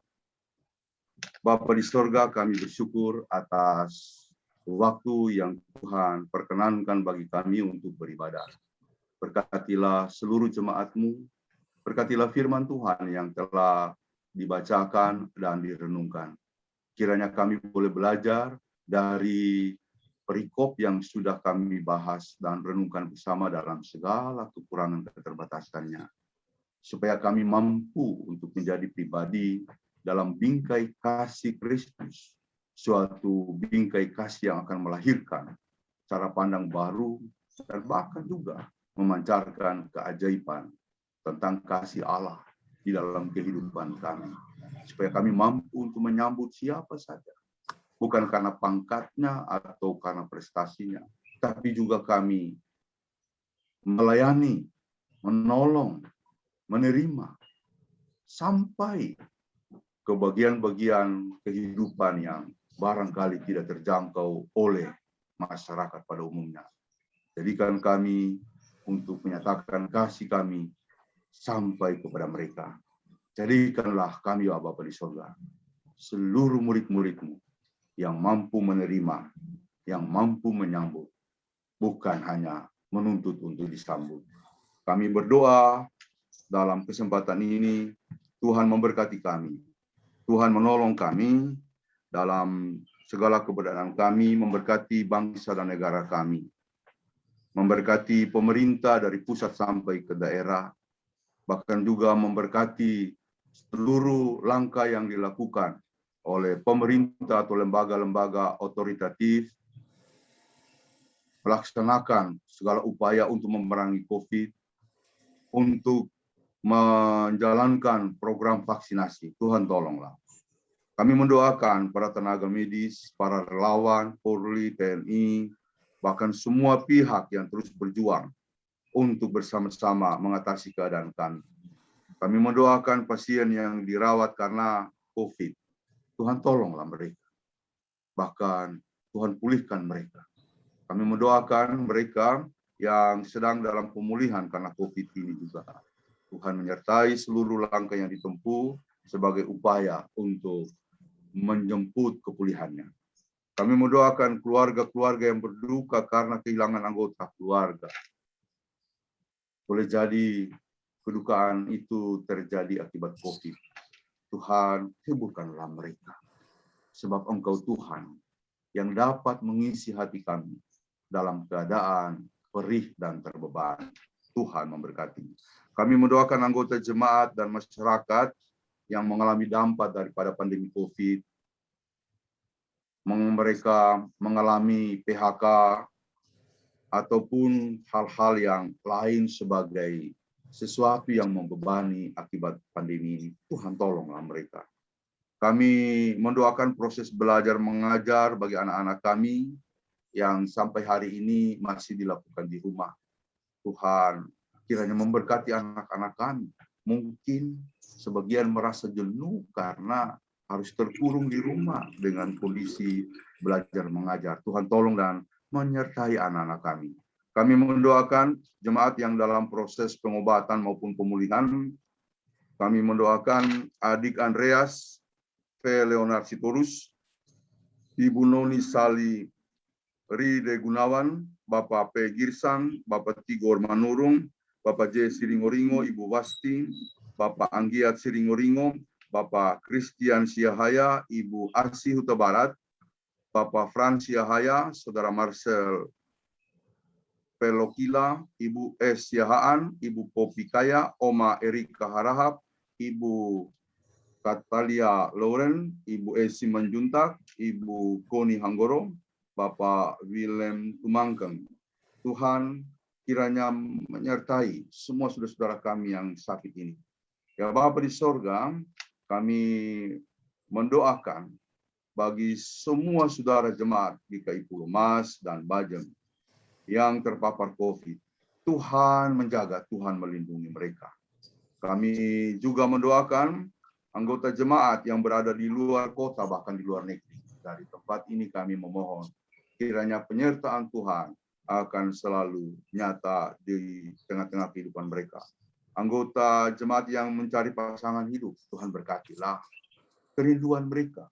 Bapa di sorga, kami bersyukur atas waktu yang Tuhan perkenankan bagi kami untuk beribadah. Berkatilah seluruh jemaat-Mu, berkatilah firman Tuhan yang telah dibacakan dan direnungkan. Kiranya kami boleh belajar dari perikop yang sudah kami bahas dan renungkan bersama dalam segala kekurangan keterbatasannya, supaya kami mampu untuk menjadi pribadi dalam bingkai kasih Kristus, suatu bingkai kasih yang akan melahirkan cara pandang baru dan bahkan juga memancarkan keajaiban tentang kasih Allah di dalam kehidupan kami, supaya kami mampu untuk menyambut siapa saja, bukan karena pangkatnya atau karena prestasinya, tapi juga kami melayani, menolong, menerima, sampai ke bagian-bagian kehidupan yang barangkali tidak terjangkau oleh masyarakat pada umumnya. Jadikan kami untuk menyatakan kasih kami sampai kepada mereka. Jadikanlah kami, ya Bapa di surga, seluruh murid-murid-Mu yang mampu menerima, yang mampu menyambut, bukan hanya menuntut untuk disambut. Kami berdoa dalam kesempatan ini, Tuhan memberkati kami. Tuhan menolong kami dalam segala keberadaan kami, memberkati bangsa dan negara kami, memberkati pemerintah dari pusat sampai ke daerah, bahkan juga memberkati seluruh langkah yang dilakukan oleh pemerintah atau lembaga-lembaga otoritatif melaksanakan segala upaya untuk memerangi COVID, untuk menjalankan program vaksinasi. Tuhan tolonglah. Kami mendoakan para tenaga medis, para relawan, Polri, TNI, bahkan semua pihak yang terus berjuang untuk bersama-sama mengatasi keadaan kami. Kami mendoakan pasien yang dirawat karena COVID. Tuhan tolonglah mereka. Bahkan Tuhan pulihkan mereka. Kami mendoakan mereka yang sedang dalam pemulihan karena COVID ini juga. Tuhan menyertai seluruh langkah yang ditempuh sebagai upaya untuk menjemput kepulihannya. Kami mendoakan keluarga-keluarga yang berduka karena kehilangan anggota keluarga. Boleh jadi kedukaan itu terjadi akibat COVID. Tuhan, hiburkanlah mereka. Sebab Engkau Tuhan yang dapat mengisi hati kami dalam keadaan perih dan terbeban. Tuhan memberkati. Kami mendoakan anggota jemaat dan masyarakat yang mengalami dampak daripada pandemi COVID. Mereka mengalami PHK ataupun hal-hal yang lain sebagai sesuatu yang membebani akibat pandemi ini. Tuhan tolonglah mereka. Kami mendoakan proses belajar mengajar bagi anak-anak kami yang sampai hari ini masih dilakukan di rumah. Tuhan kiranya memberkati anak-anak kami. Mungkin sebagian merasa jenuh karena harus terkurung di rumah dengan kondisi belajar mengajar. Tuhan tolong dan menyertai anak-anak kami. Kami mendoakan jemaat yang dalam proses pengobatan maupun pemulihan. Kami mendoakan adik Andreas P. Leonard Sitorus, Ibu Noni Sali Ride Gunawan, Bapak P. Girsang, Bapak Tigor Manurung, Bapak J. Siringoringo, Ibu Wasti, Bapak Anggiat Siringoringo, Bapak Christian Siahaya, Ibu Asih Huta Barat, Bapak Frans Siahaya, Saudara Marcel Pelokila, Ibu S. Siahaan, Ibu Popi Kaya, Oma Erika Harahap, Ibu Katalia Lauren, Ibu Esi Manjuntak, Ibu Koni Hanggoro, Bapak Willem Tumangkeng. Tuhan kiranya menyertai semua saudara-saudara kami yang sakit ini. Ya Bapa di sorga, kami mendoakan bagi semua saudara jemaat GKI Pulau Mas dan Bajem yang terpapar COVID. Tuhan menjaga, Tuhan melindungi mereka. Kami juga mendoakan anggota jemaat yang berada di luar kota, bahkan di luar negeri. Dari tempat ini kami memohon, kiranya penyertaan Tuhan akan selalu nyata di tengah-tengah kehidupan mereka. Anggota jemaat yang mencari pasangan hidup, Tuhan berkatilah kerinduan mereka.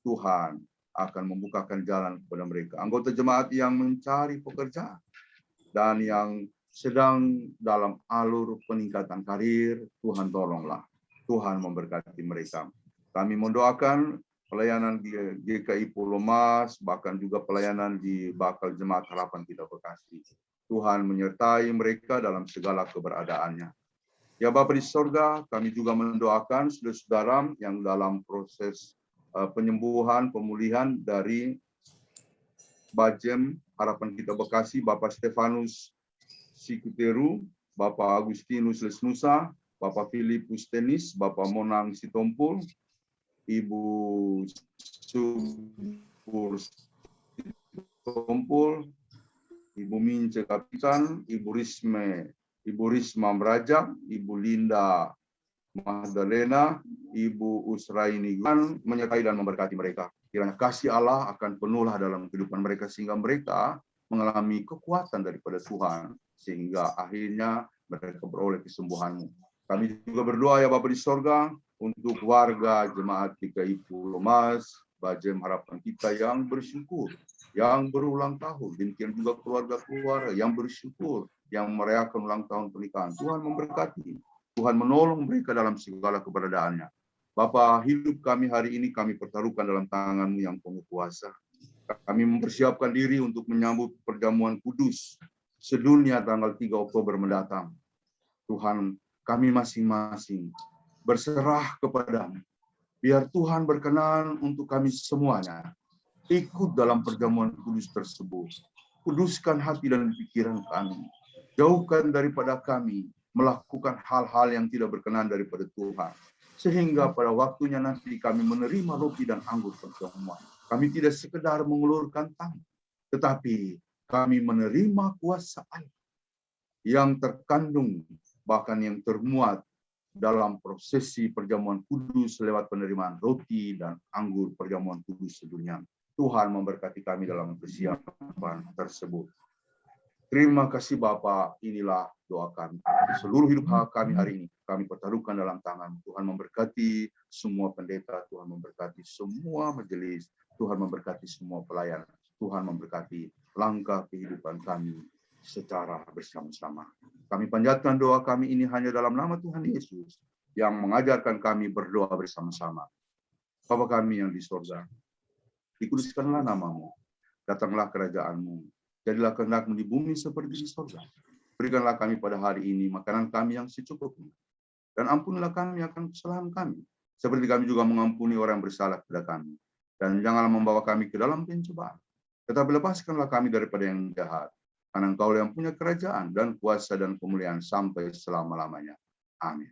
Tuhan akan membukakan jalan kepada mereka. Anggota jemaat yang mencari pekerjaan dan yang sedang dalam alur peningkatan karir, Tuhan tolonglah. Tuhan memberkati mereka. Kami mendoakan pelayanan di GKI Pulau Mas, bahkan juga pelayanan di Bakal Jemaat Harapan Kita Bekasi. Tuhan menyertai mereka dalam segala keberadaannya. Ya Bapa di sorga, kami juga mendoakan saudara-saudara yang dalam proses penyembuhan, pemulihan dari Bajem Harapan Kita Bekasi, Bapak Stefanus Sikuteru, Bapak Agustinus Lesnusa, Bapak Filipus Tenis, Bapak Monang Sitompul, Ibu Subur Sitompul, Ibu Mince Kapitan, Ibu Risma Meraja, Ibu Linda Magdalena, Ibu Usraini menyertai dan memberkati mereka. Kiranya kasih Allah akan penuhlah dalam kehidupan mereka sehingga mereka mengalami kekuatan daripada Tuhan sehingga akhirnya mereka beroleh kesembuhan-Mu. Kami juga berdoa ya Bapa di sorga untuk warga jemaat GKI Pulau Mas, Bajem Harapan Kita yang bersyukur, yang berulang tahun. Demikian juga keluarga-keluarga yang bersyukur, yang merayakan ulang tahun pernikahan. Tuhan memberkati. Tuhan menolong mereka dalam segala keberadaannya. Bapa, hidup kami hari ini kami pertaruhkan dalam tangan-Mu yang penuh kuasa. Kami mempersiapkan diri untuk menyambut perjamuan kudus sedunia tanggal 3 Oktober mendatang. Tuhan, kami masing-masing berserah kepada-Mu. Biar Tuhan berkenan untuk kami semuanya ikut dalam perjamuan kudus tersebut. Kuduskan hati dan pikiran kami. Jauhkan daripada kami melakukan hal-hal yang tidak berkenan daripada Tuhan. Sehingga pada waktunya nanti kami menerima roti dan anggur perjamuan. Kami tidak sekedar mengulurkan tangan, tetapi kami menerima kuasa Allah yang terkandung, bahkan yang termuat dalam prosesi perjamuan kudus lewat penerimaan roti dan anggur perjamuan kudus sedunia. Tuhan memberkati kami dalam persiapan tersebut. Terima kasih Bapa, inilah doa kami. Seluruh hidup kami hari ini, kami pertaruhkan dalam tangan. Tuhan memberkati semua pendeta, Tuhan memberkati semua majelis, Tuhan memberkati semua pelayan, Tuhan memberkati langkah kehidupan kami secara bersama-sama. Kami panjatkan doa kami ini hanya dalam nama Tuhan Yesus, yang mengajarkan kami berdoa bersama-sama. Bapa kami yang di sorga, dikuduskanlah namamu, datanglah kerajaan-Mu. Jadilah kehendak-Mu di bumi seperti di surga. Berikanlah kami pada hari ini makanan kami yang secukupnya. Dan ampunilah kami akan kesalahan kami, seperti kami juga mengampuni orang yang bersalah kepada kami. Dan janganlah membawa kami ke dalam pencobaan, tetapi lepaskanlah kami daripada yang jahat. Karena Engkau yang punya kerajaan dan kuasa dan kemuliaan sampai selama-lamanya. Amin.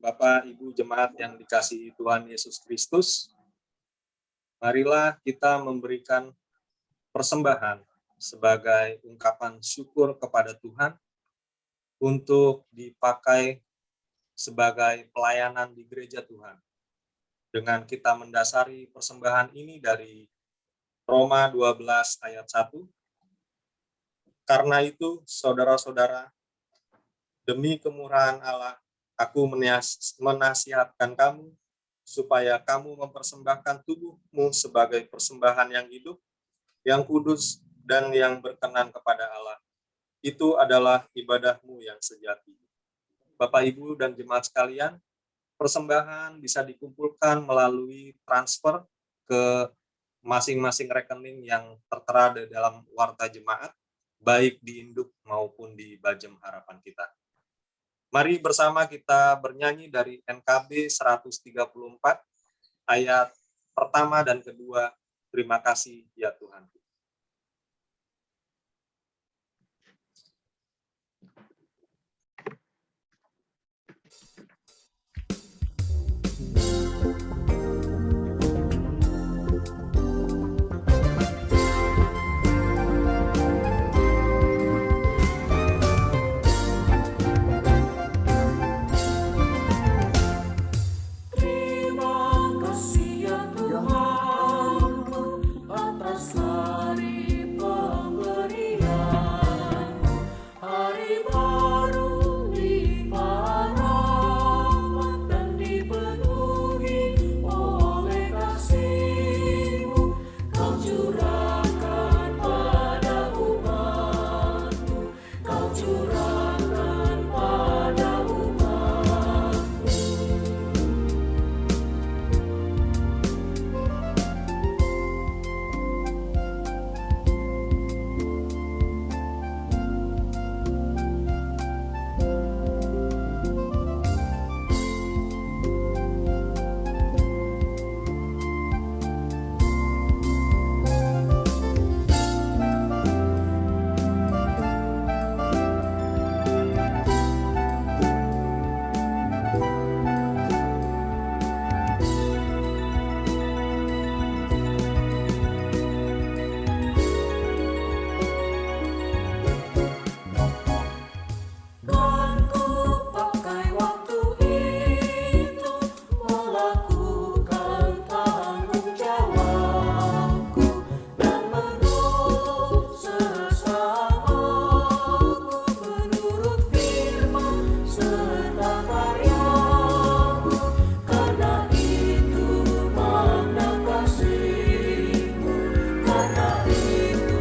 Bapak, Ibu jemaat yang dikasihi Tuhan Yesus Kristus, marilah kita memberikan persembahan sebagai ungkapan syukur kepada Tuhan untuk dipakai sebagai pelayanan di gereja Tuhan. Dengan kita mendasari persembahan ini dari Roma 12 ayat 1. Karena itu, saudara-saudara, demi kemurahan Allah, aku menasihatkan kamu supaya kamu mempersembahkan tubuhmu sebagai persembahan yang hidup, yang kudus, dan yang berkenan kepada Allah. Itu adalah ibadahmu yang sejati. Bapak, Ibu, dan jemaat sekalian, persembahan bisa dikumpulkan melalui transfer ke masing-masing rekening yang tertera di dalam warta jemaat, baik di induk maupun di Bajem Harapan kita. Mari bersama kita bernyanyi dari NKB 134 ayat pertama dan kedua. Terima kasih ya Tuhan. Terima kasih ya Tuhan atas hari pemberian, hari baru limpah rahmat dan dipenuhi oleh kasih-Mu. Kau curahkan pada umat-Mu, Kau curahkan pada umat-Mu. Kan ku pakai waktu itu melakukan tanggung jawabku dan menolong sesamaku menurut firman serta karya-Mu. Karena itu makna kasih-Mu, karena itu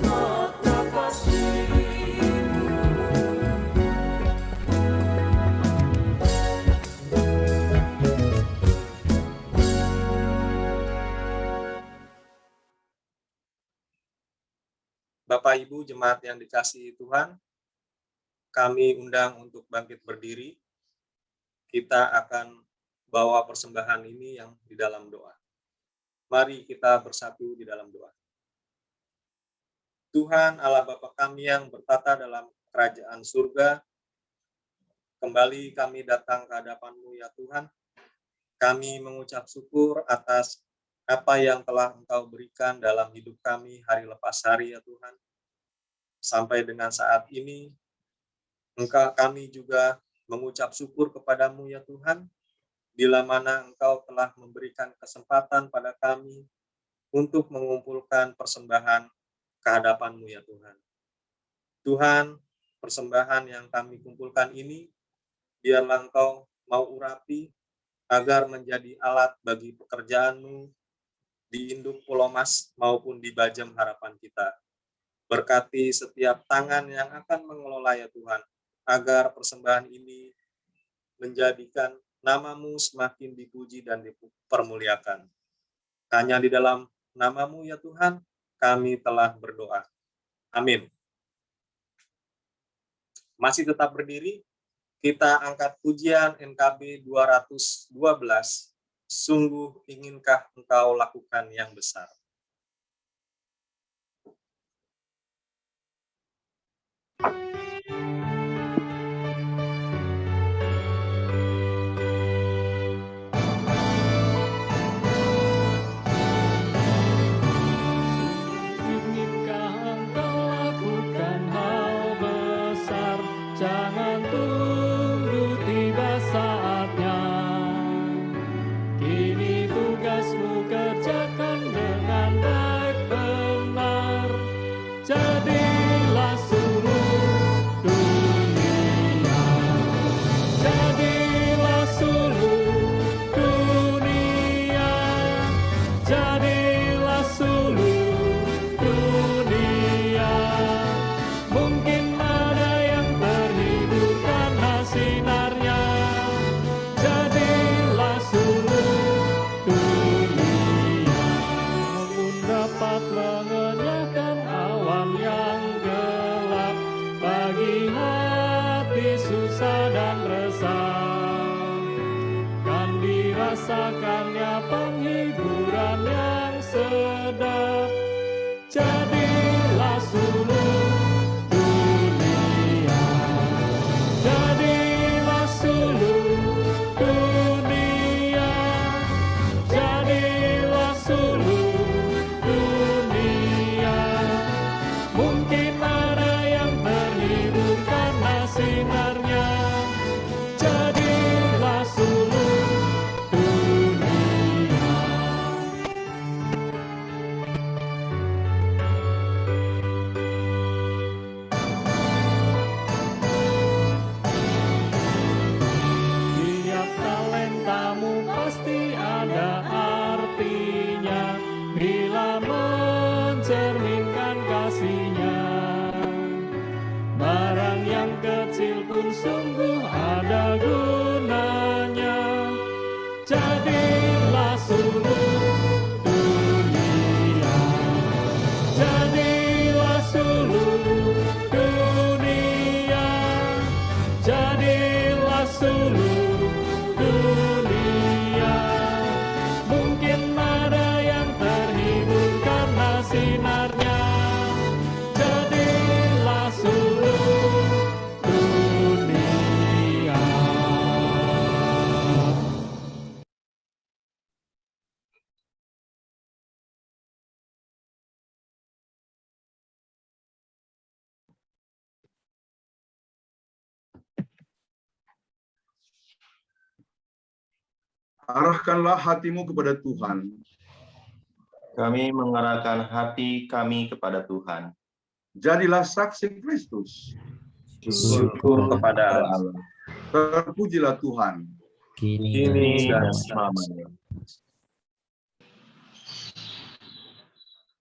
makna kasih-Mu. Bapak, Ibu, jemaat yang dikasihi Tuhan, kami undang untuk bangkit berdiri. Kita akan bawa persembahan ini yang di dalam doa. Mari kita bersatu di dalam doa. Tuhan Allah Bapa kami yang bertata dalam kerajaan surga, kembali kami datang ke hadapan-Mu ya Tuhan. Kami mengucap syukur atas apa yang telah Engkau berikan dalam hidup kami hari lepas hari ya Tuhan. Sampai dengan saat ini, kami juga mengucap syukur kepadamu ya Tuhan, bila mana Engkau telah memberikan kesempatan pada kami untuk mengumpulkan persembahan ke hadapan-Mu ya Tuhan. Tuhan, persembahan yang kami kumpulkan ini, biarlah Engkau mau urapi agar menjadi alat bagi pekerjaan-Mu di Induk Pulau Mas maupun di Bajem Harapan kita. Berkati setiap tangan yang akan mengelola ya Tuhan, agar persembahan ini menjadikan nama-Mu semakin dipuji dan dipermuliakan. Hanya di dalam nama-Mu ya Tuhan, kami telah berdoa. Amin. Masih tetap berdiri, kita angkat pujian NKB 212, Sungguh Inginkah Engkau Lakukan Yang Besar. Inginkah Engkau lakukan hal besar, jangan tunggu tiba saatnya. Kini tugasmu kerjakan dengan baik benar. Jadilah suluh dunia. Jadilah suluh dunia. Jadilah suluh dunia. Mungkin ada yang terhibur karena sinarnya. Jadilah suluh dunia. Namun dapat mengenyahkan awan yang gelap bagi hati susah dan resah. Kan dirasakannya penghiburan yang sedap. Jadilah suluh dunia. Jadilah suluh dunia. Jadilah suluh dunia. Mungkin ada yang terhibur karena sinarnya. Jadilah suluh dunia. Tiap talentamu pasti ada artinya bila mencerminkan kasihnya. Barang yang kecil pun sungguh ada gunanya. Jadilah suluh dunia. Jadilah suluh dunia. Jadilah suluh dunia. Mungkin ada yang terhibur karena sinarnya. Jadilah suluh dunia. Arahkanlah hatimu kepada Tuhan. Kami mengarahkan hati kami kepada Tuhan. Jadilah saksi Kristus. Syukur kepada Allah. Terpujilah Tuhan. Kini dan selamanya.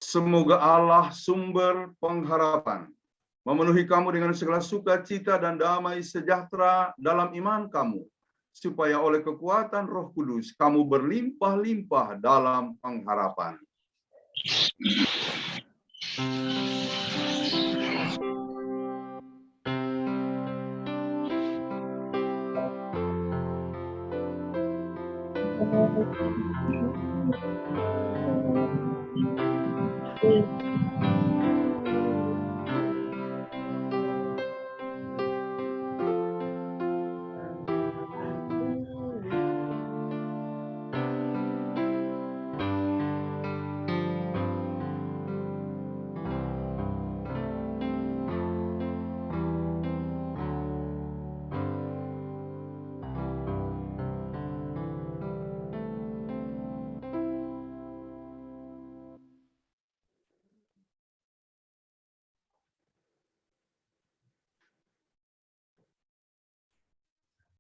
Semoga Allah sumber pengharapan memenuhi kamu dengan segala sukacita dan damai sejahtera dalam iman kamu, supaya oleh kekuatan Roh Kudus kamu berlimpah-limpah dalam pengharapan.